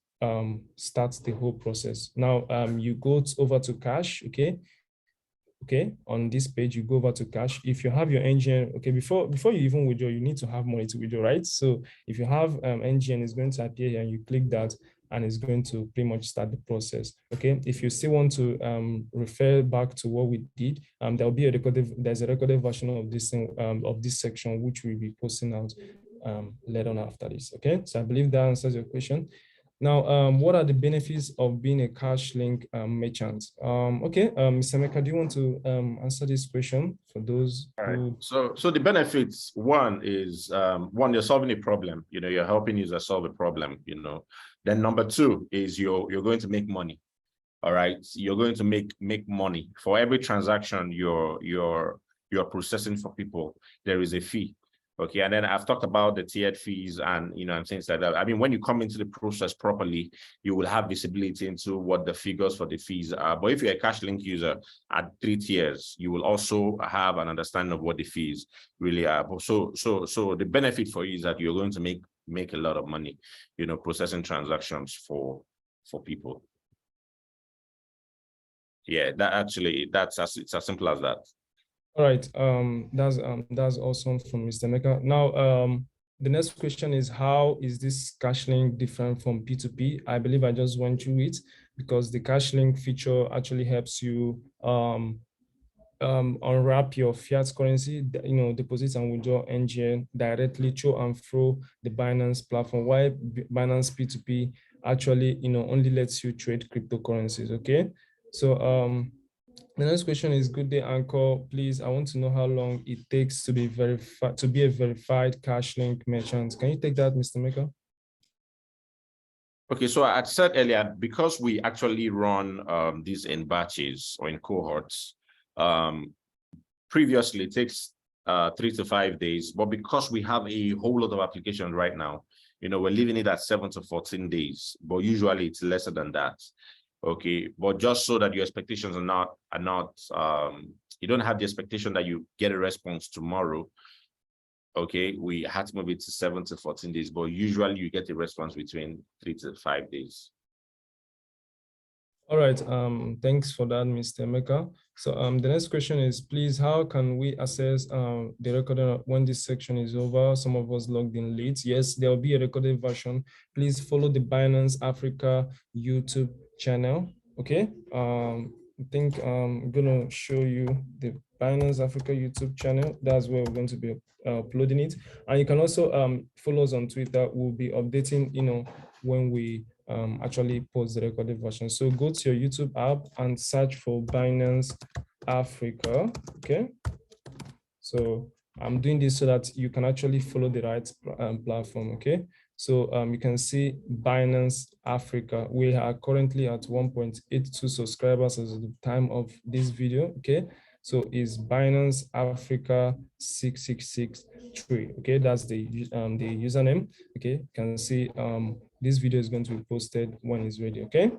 [SPEAKER 1] start the whole process. Now you go over to cash. Okay, on this page, you go over to cash. If you have your NGN, okay, before you even withdraw, you need to have money to withdraw, right? So if you have NGN, it's going to appear here, and you click that, and it's going to pretty much start the process. Okay, if you still want to refer back to what we did, there'll be there's a recorded version of this thing, of this section, which we'll be posting out later on after this. Okay, so I believe that answers your question. Now, what are the benefits of being a Cashlink merchant? Okay, Mr. Meka, do you want to answer this question for those who...
[SPEAKER 2] So the benefits, one is, you're solving a problem, you're helping users solve a problem, Then number two is you're going to make money. All right, you're going to make money. For every transaction you're processing for people, there is a fee. Okay, and then I've talked about the tiered fees and and things like that. I mean, when you come into the process properly, you will have visibility into what the figures for the fees are. But if you're a Cashlink user at 3 tiers, you will also have an understanding of what the fees really are. So the benefit for you is that you're going to make a lot of money, processing transactions for people. Yeah, it's as simple as that.
[SPEAKER 1] All right, that's awesome from Mr. Meka. Now, the next question is, how is this Cashlink different from P2P? I believe I just went through it, because the Cashlink feature actually helps you unwrap your fiat currency, deposit and withdraw NGN directly to and through the Binance platform, while Binance P2P actually only lets you trade cryptocurrencies. Okay, so The next question is, good day, Anchor. Please, I want to know how long it takes to be verified, to be a verified Cashlink merchant. Can you take that, Mr. Maker?
[SPEAKER 2] Okay, so I said earlier, because we actually run these in batches or in cohorts, previously it takes 3 to 5 days, but because we have a whole lot of applications right now, we're leaving it at 7 to 14 days, but usually it's lesser than that. Okay, but just so that your expectations are not you don't have the expectation that you get a response tomorrow. Okay, we had to move it to 7 to 14 days, but usually you get a response between 3 to 5 days.
[SPEAKER 1] All right, thanks for that, Mr. Emeka. So the next question is, please, how can we access the recording when this section is over? Some of us logged in late. Yes, there will be a recorded version. Please follow the Binance Africa YouTube channel, okay? I think I'm gonna show you the Binance Africa YouTube channel. That's where we're going to be uploading it. And you can also follow us on Twitter. We'll be updating, when we actually post the recorded version. So go to your YouTube app and search for Binance Africa, okay? So I'm doing this so that you can actually follow the right platform, okay? So you can see Binance Africa. We are currently at 1.82 subscribers as of the time of this video, okay? So it's Binance Africa 6663, okay? That's the username, okay? You can see this video is going to be posted when it's ready, okay?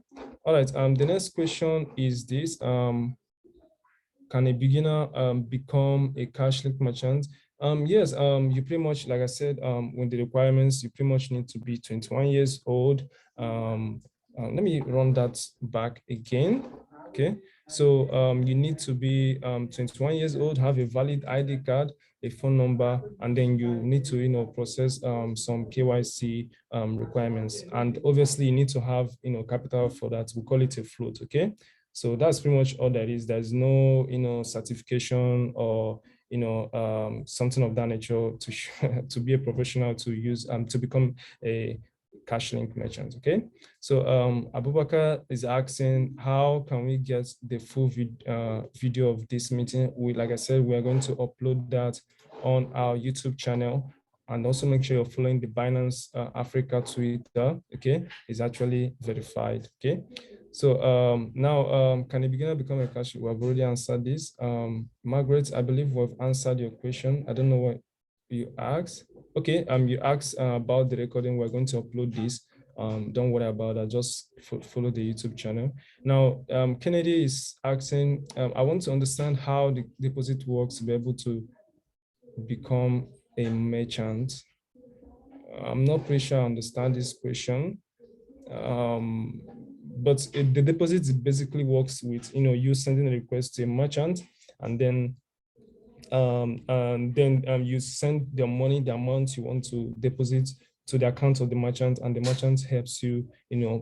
[SPEAKER 1] All right, the next question is this. Can a beginner become a Cashlink merchant? Yes, you pretty much, like I said, with the requirements, you pretty much need to be 21 years old. Let me run that back again. Okay, so you need to be 21 years old, have a valid ID card, a phone number, and then you need to, process some KYC requirements. And obviously, you need to have, capital for that. We call it a float. Okay. So that's pretty much all there is. There's no, certification or, something of that nature to to be a professional to use to become a Cashlink merchant. Okay. So Abubakar is asking, how can we get the full video of this meeting? Like I said, we are going to upload that on our YouTube channel. And also make sure you're following the Binance Africa Twitter, okay? It's actually verified, okay? So now, can a beginner become a cash? We have already answered this. Margaret, I believe we've answered your question. I don't know what you asked. Okay, you asked about the recording. We're going to upload this. Don't worry about that. Just follow the YouTube channel. Now, Kennedy is asking, I want to understand how the deposit works to be able to become a merchant. I'm not pretty sure I understand this question. But the deposit basically works with, you sending a request to a merchant, and then you send the money, the amount you want to deposit to the account of the merchant, and the merchant helps you,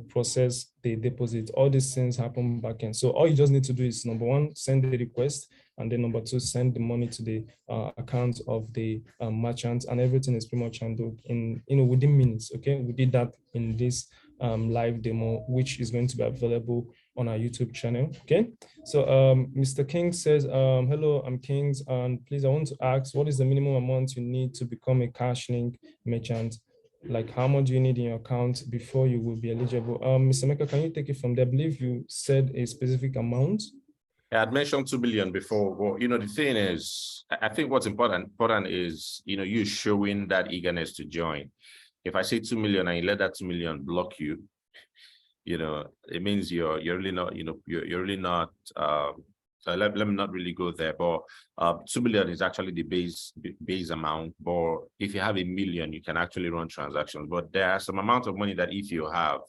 [SPEAKER 1] process the deposit. All these things happen back end. So all you just need to do is, number one, send the request, and then number two, send the money to the account of the merchant, and everything is pretty much handled in, within minutes. Okay, we did that in this live demo, which is going to be available on our YouTube channel. Okay, so Mr. King says, hello, I'm Kings, and please, I want to ask, what is the minimum amount you need to become a Cashlink merchant? Like, how much do you need in your account before you will be eligible? Mr. Meka, can you take it from there? I believe you said a specific amount.
[SPEAKER 2] I had mentioned 2 billion before, but the thing is, I think what's important is, you showing that eagerness to join. If I say 2 million and you let that 2 million block you, it means you're really not, you're really not, let me not really go there, but 2 billion is actually the base amount. But if you have 1 million, you can actually run transactions. But there are some amount of money that if you have,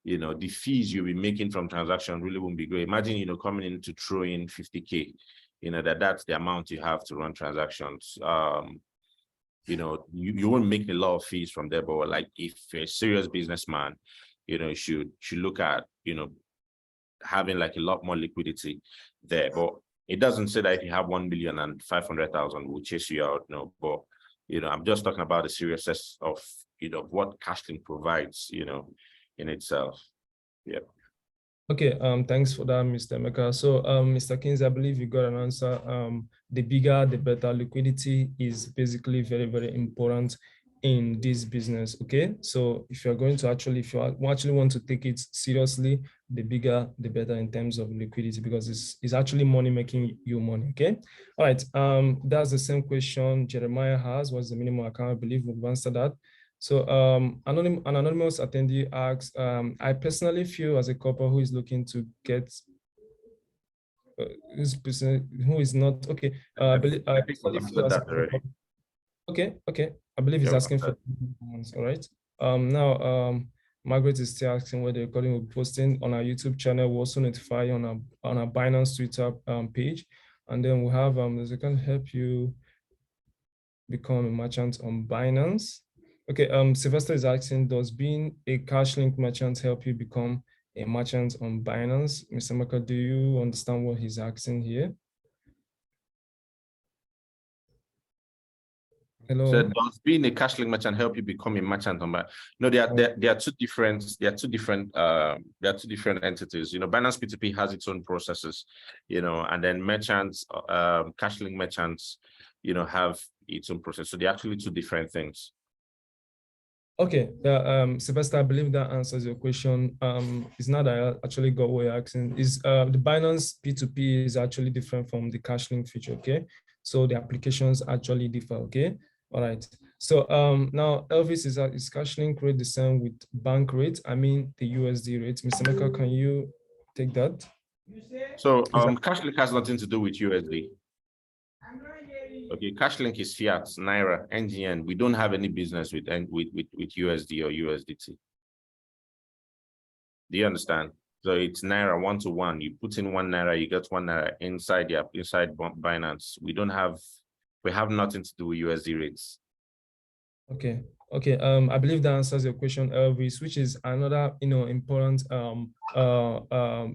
[SPEAKER 2] the fees you'll be making from transactions really won't be great. Imagine, coming in to throw in 50K, that's the amount you have to run transactions. You won't make a lot of fees from there, but like if you're a serious businessman, should look at, having like a lot more liquidity there. But it doesn't say that if you have 1 million and 500,000 will chase you out. No, but I'm just talking about the seriousness of what Cashlink provides, in itself. Yeah.
[SPEAKER 1] Okay, thanks for that, Mr. Emeka. So, Mr. Kings, I believe you got an answer. The bigger, the better. Liquidity is basically very, very important in this business. Okay, so if you're going to actually, if you actually want to take it seriously, the bigger, the better in terms of liquidity, because it's actually money making you money. Okay, all right. That's the same question Jeremiah has. What's the minimum account? I believe we've answered that. So an anonymous attendee asks, I personally feel as a couple who is looking to get, who is not, okay,
[SPEAKER 2] I,
[SPEAKER 1] I
[SPEAKER 2] I think we've
[SPEAKER 1] personally feel
[SPEAKER 2] answered
[SPEAKER 1] as a
[SPEAKER 2] that already.
[SPEAKER 1] couple, okay, I believe he's
[SPEAKER 2] Yeah,
[SPEAKER 1] asking for, all right. Now, Margaret is still asking where the recording will be posting on our YouTube channel. We'll also notify you on our Binance Twitter page. And then we have, there's a can help you become a merchant on Binance. Okay, Sylvester is asking, does being a Cashlink merchant help you become a merchant on Binance? Mr. Maka, do you understand what he's asking here? Hello.
[SPEAKER 2] So does being a Cashlink merchant help you become a merchant on Binance? No, they are two different entities. You know, Binance P2P has its own processes, you know, and then merchants, Cashlink merchants, you know, have its own process. So they're actually two different things.
[SPEAKER 1] Okay, Sylvester, I believe that answers your question. It's not that I actually got what you're asking. Is the Binance P2P is actually different from the Cashlink feature, okay? So the applications actually differ, okay? All right. So now Elvis is Cashlink rate the same with bank rate? I mean the USD rate. Mr. Meka, can you take that?
[SPEAKER 2] So Cashlink has nothing to do with USD. Okay, Cashlink is fiat, Naira, NGN. We don't have any business with USD or USDT. Do you understand? So it's Naira 1-to-1. You put in 1 Naira, you get 1 Naira inside Binance. We have nothing to do with USD rates.
[SPEAKER 1] Okay. I believe that answers your question, Elvis, which is another, important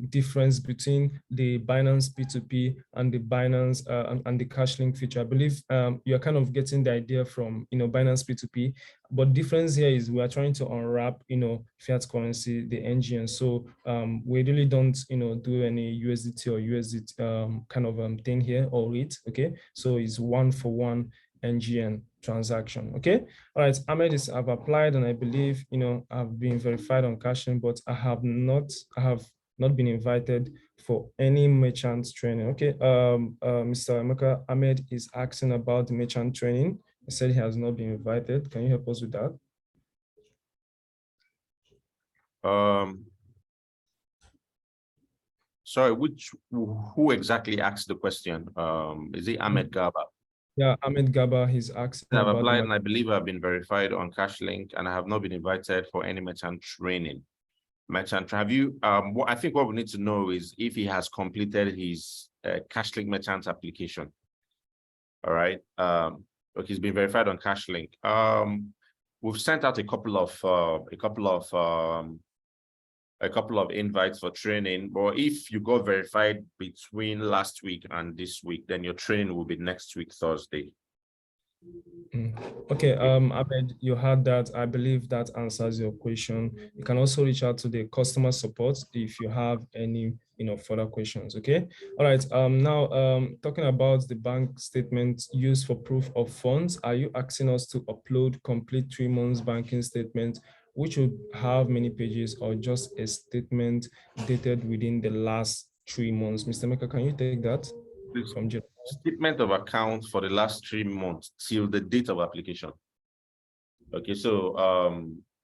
[SPEAKER 1] difference between the Binance P2P and the Binance and the Cashlink feature. I believe you're kind of getting the idea from, Binance P2P, but difference here is we are trying to unwrap, fiat currency, the engine. So we really don't, do any USDT or USDT kind of thing here or rate. Okay, so it's 1-for-1 NGN transaction. Okay, all right. Ahmed is I've applied and I believe I've been verified on Cashlink, but I have not been invited for any merchant training. Okay, Mr. Emeka, Ahmed is asking about the merchant training. He said he has not been invited. Can you help us with that?
[SPEAKER 2] Sorry, who exactly asked the question? Is it Ahmed Gaba?
[SPEAKER 1] Yeah, Ahmed Gaba, he's asking
[SPEAKER 2] I've
[SPEAKER 1] about
[SPEAKER 2] applied and I believe I've been verified on Cashlink and I have not been invited for any merchant training. Have you, I think what we need to know is if he has completed his Cashlink merchant application. All right. Look, he's been verified on Cashlink. We've sent out a couple of invites for training, but if you got verified between last week and this week, then your training will be next week, Thursday.
[SPEAKER 1] Okay, Ahmed, you had that. I believe that answers your question. You can also reach out to the customer support if you have any, further questions. Okay. All right. Now, talking about the bank statement used for proof of funds, are you asking us to upload complete 3 months banking statement, which would have many pages, or just a statement dated within the last 3 months? Mr. Meka, can you take that from Jeremiah?
[SPEAKER 2] Statement of account for the last 3 months till the date of application. Okay, so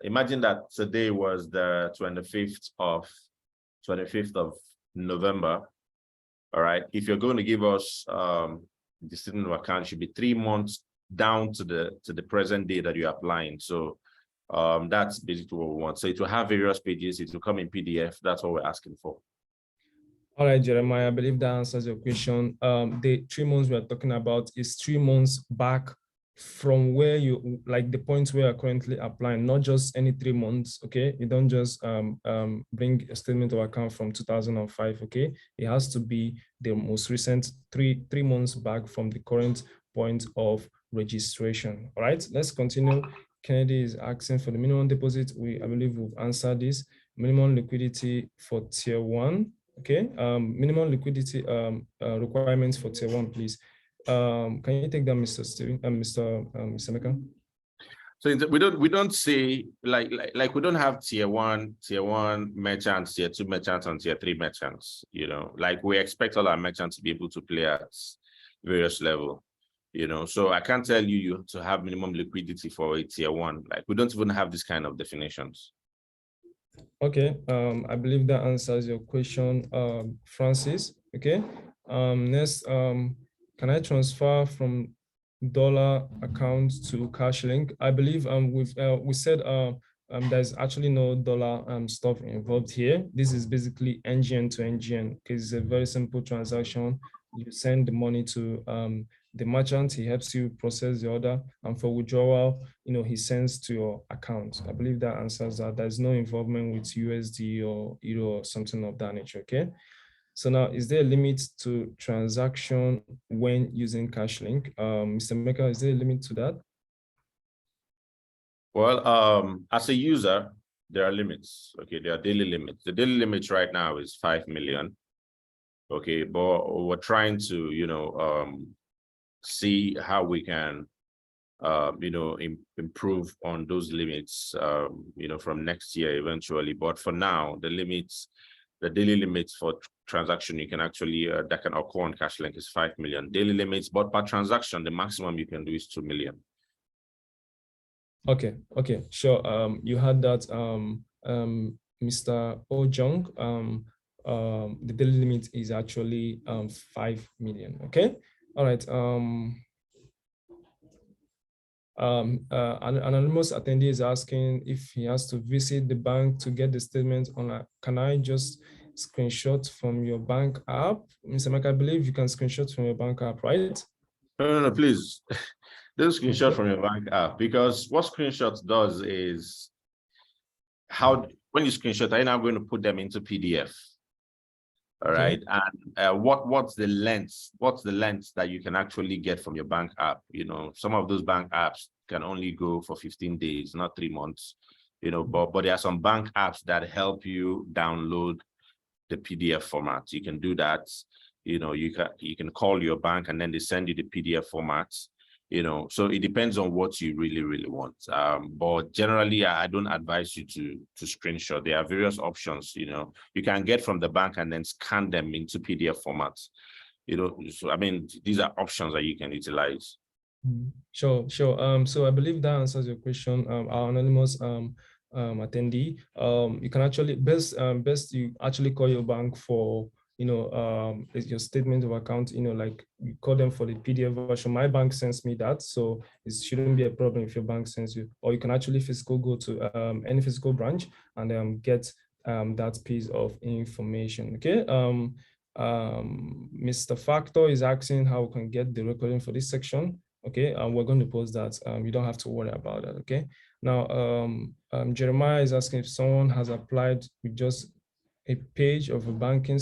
[SPEAKER 2] imagine that today was the 25th of November. All right, if you're going to give us the statement of account, it should be 3 months down to the present day that you're applying. So that's basically what we want. So it will have various pages, it will come in PDF. That's what we're asking for.
[SPEAKER 1] All right, Jeremiah, I believe that answers your question. The 3 months we are talking about is 3 months back from where you, like the points where you're currently applying, not just any 3 months, okay? You don't just bring a statement of account from 2005, okay? It has to be the most recent three months back from the current point of registration. All right, let's continue. Kennedy is asking for the minimum deposit. I believe we've answered this. minimum liquidity for tier one. Okay, minimum liquidity requirements for tier one, please. Can you take that, Mr. Steven, Mr. Meka?
[SPEAKER 2] So we don't say like we don't have tier one merchants, tier two merchants, and tier three merchants. You know, like we expect all our merchants to be able to play at various level. You know, so I can't tell you to have minimum liquidity for a tier one. Like we don't even have this kind of definitions.
[SPEAKER 1] Okay, I believe that answers your question, Francis. Okay, next, can I transfer from dollar account to Cashlink? I believe we said there's actually no dollar stuff involved here. This is basically NGN to NGN because it's a very simple transaction. You send the money to the merchant, he helps you process the order, and for withdrawal, he sends to your account. I believe that answers that. There's no involvement with USD or euro or something of that nature. Okay. So now, is there a limit to transaction when using Cashlink? Mr. Maker, is there a limit to that?
[SPEAKER 2] Well, as a user, there are limits. Okay, there are daily limits. The daily limit right now is 5 million. Okay, but we're trying to, see how we can, improve on those limits, from next year eventually. But for now, the daily limits for transaction you can actually that can occur on Cashlink is 5 million daily limits, but per transaction, the maximum you can do is 2 million.
[SPEAKER 1] Okay, sure. You had that, Mr. Ojong. The daily limit is actually 5 million. Okay, all right. An anonymous attendee is asking if he has to visit the bank to get the statement on. Can I just screenshot from your bank app? Mr. Mike, I believe you can screenshot from your bank app, right?
[SPEAKER 2] No, please. Don't screenshot from your bank app, because what screenshots does is when you screenshot, are you now going to put them into PDF? All right. And what's the length? What's the length that you can actually get from your bank app? Some of those bank apps can only go for 15 days, not 3 months. But there are some bank apps that help you download the PDF format. You can do that. You can call your bank and then they send you the PDF formats. So it depends on what you really, really want. But generally, I don't advise you to screenshot. There are various options, you can get from the bank and then scan them into PDF formats. So I mean, these are options that you can utilize.
[SPEAKER 1] Sure. So I believe that answers your question. Our anonymous attendee. You can actually best you actually call your bank for your statement of account, like you call them for the PDF version. My bank sends me that, so it shouldn't be a problem if your bank sends you. Or you can actually go to any physical branch and get that piece of information. Okay. Mr. Factor is asking how we can get the recording for this section. Okay, we're going to post that. You don't have to worry about that. Okay. Now, Jeremiah is asking if someone has applied with just a page of the banking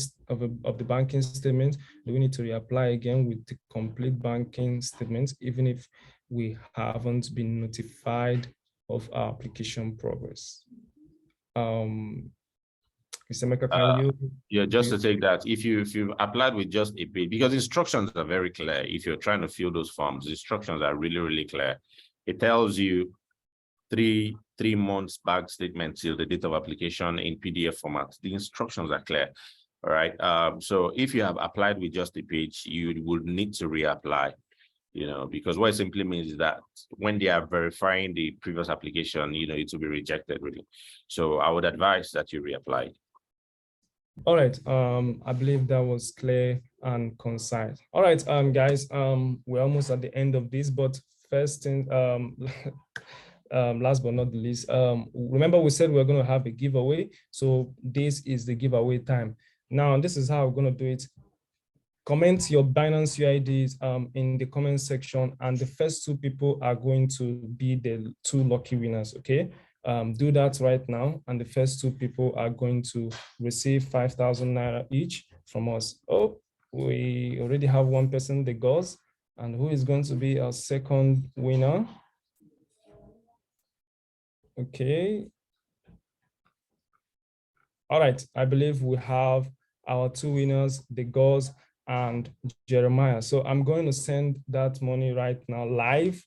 [SPEAKER 1] statement, do we need to reapply again with the complete banking statement, even if we haven't been notified of our application progress? Mr. Meka, can you?
[SPEAKER 2] Yeah, just to take that, if you've applied with just a page, because instructions are very clear. If you're trying to fill those forms, the instructions are really, really clear. It tells you three months bank statement till the date of application in PDF format. The instructions are clear. All right. So if you have applied with just a page, you would need to reapply, because what it simply means is that when they are verifying the previous application, it will be rejected, really. So I would advise that you reapply.
[SPEAKER 1] All right. I believe that was clear and concise. All right, guys. We're almost at the end of this, but first thing, last but not the least, remember we said we're going to have a giveaway. So this is the giveaway time. Now, this is how we're going to do it. Comment your Binance UIDs in the comment section, and the first 2 people are going to be the 2 lucky winners. Okay. Do that right now, and the first 2 people are going to receive 5,000 naira each from us. Oh, we already have 1 person, the girls, and who is going to be our second winner? Okay. All right, I believe we have our two winners, the girls and Jeremiah. So I'm going to send that money right now live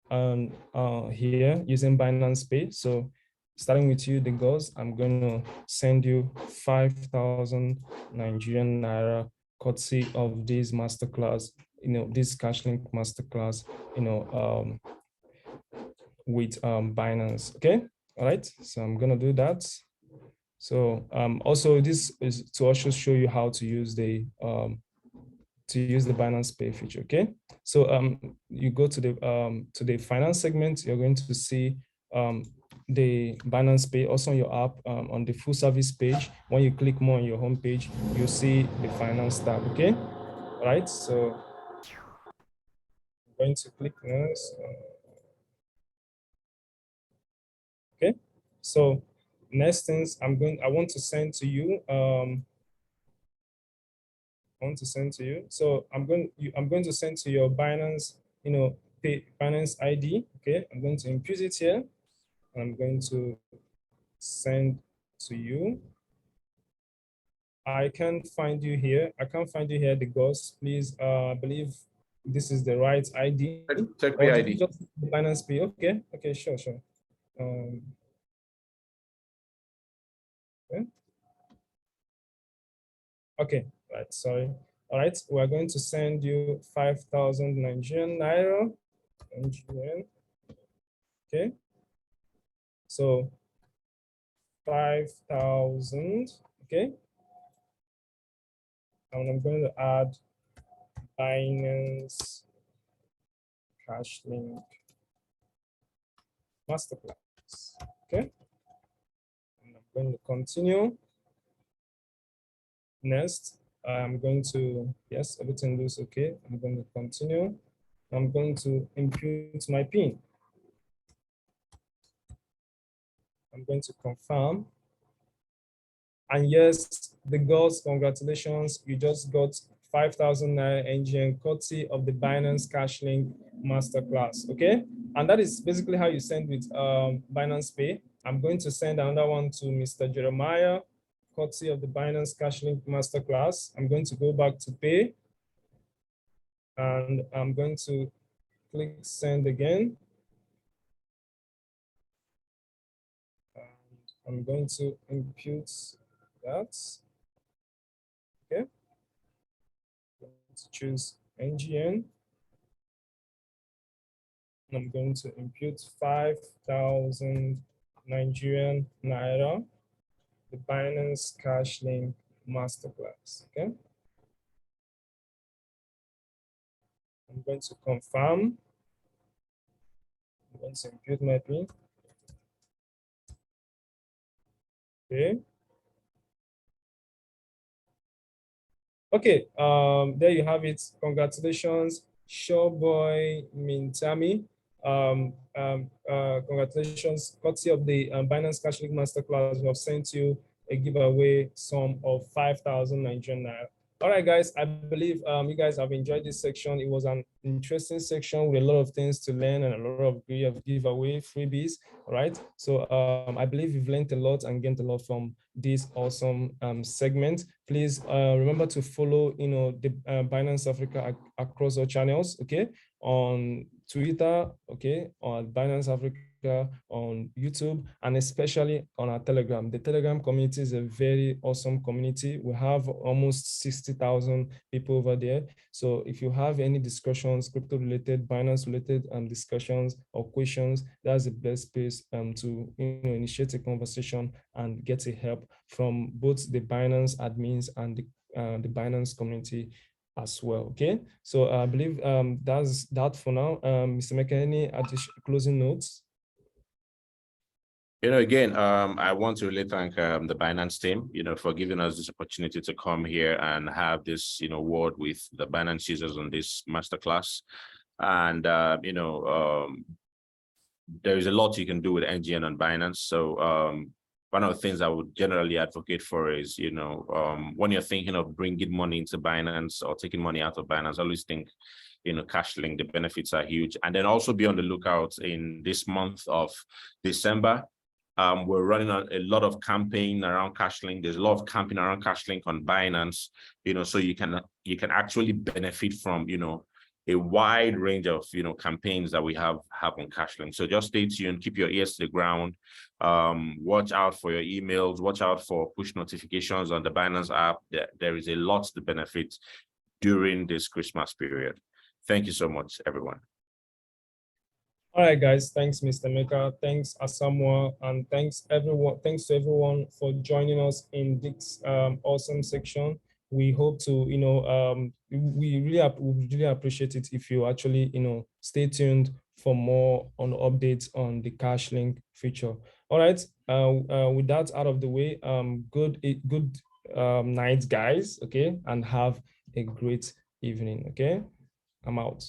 [SPEAKER 1] here using Binance Pay. So starting with you, the girls, I'm going to send you 5,000 Nigerian Naira courtesy of this masterclass, this Cashlink masterclass, with Binance. Okay. All right. So I'm going to do that. So also this is to also show you how to use the Binance Pay feature. Okay, so you go to the finance segment. You're going to see the Binance Pay also on your app on the full service page. When you click more on your home page, you'll see the finance tab. Okay, all right. So I'm going to click next. Okay, so next things I want to send to you. I want to send to you. So I'm going to send to your Binance, Binance ID. Okay, I'm going to impute it here. I'm going to send to you. I can't find you here. I can't find you here, the ghost. Please, I believe this is the right ID.
[SPEAKER 2] Check
[SPEAKER 1] Or
[SPEAKER 2] the
[SPEAKER 1] did you
[SPEAKER 2] ID.
[SPEAKER 1] just Binance Pay? Okay, okay, sure. Okay. Okay, right, sorry. All right, we're going to send you 5,000 Nigerian Naira. Nigerian. Okay. So 5,000, okay? And I'm going to add Binance Cashlink Masterclass, okay? And I'm going to continue. Next, I'm going to, yes, everything looks okay. I'm going to continue. I'm going to input my PIN. I'm going to confirm. And yes, the girls, congratulations. You just got 5,000 Naira NGN courtesy of the Binance Cashlink Masterclass, okay? And that is basically how you send with Binance Pay. I'm going to send another one to Mr. Jeremiah, courtesy of the Binance Cashlink Masterclass. I'm going to go back to pay, and I'm going to click send again. And I'm going to impute that, okay? To choose NGN. I'm going to impute 5,000 Nigerian Naira, the Binance Cashlink Masterclass, okay? I'm going to confirm. I'm going to impute my PIN. Okay. Okay, there you have it. Congratulations, Showboy Mintami. Congratulations, courtesy of the Binance Cashlink Masterclass, we have sent you a giveaway sum of 5,000 Nigerian Naira. All right, guys, I believe you guys have enjoyed this section. It was an interesting section with a lot of things to learn and a lot of giveaway freebies. All right, so I believe you've learned a lot and gained a lot from this awesome segment. Please remember to follow, the Binance Africa across all channels, okay? On Twitter, okay? On Binance Africa, on YouTube, and especially on our Telegram. The Telegram community is a very awesome community. We have almost 60,000 people over there. So if you have any discussions, crypto related, Binance related discussions or questions, that's the best place to initiate a conversation and get a help from both the Binance admins and the Binance community as well. Okay, so I believe that's that for now. Mr. Meka, any additional closing notes?
[SPEAKER 2] Again, I want to really thank the Binance team, for giving us this opportunity to come here and have this, word with the Binance users on this masterclass. And, there is a lot you can do with NGN and Binance. So one of the things I would generally advocate for is, when you're thinking of bringing money into Binance or taking money out of Binance, I always think, Cashlink, the benefits are huge. And then also be on the lookout in this month of December. We're running a lot of campaign around Cashlink. There's a lot of campaign around Cashlink on Binance, so you can actually benefit from, a wide range of, campaigns that we have on Cashlink. So just stay tuned, keep your ears to the ground, watch out for your emails, watch out for push notifications on the Binance app. There is a lot to benefit during this Christmas period. Thank you so much, everyone.
[SPEAKER 1] All right, guys. Thanks, Mr. Maker. Thanks, Asamoah, and thanks everyone. Thanks to everyone for joining us in this awesome section. We hope to, we really appreciate it if you actually, stay tuned for more on updates on the Cashlink feature. All right. With that out of the way, good night, guys. Okay, and have a great evening. Okay, I'm out.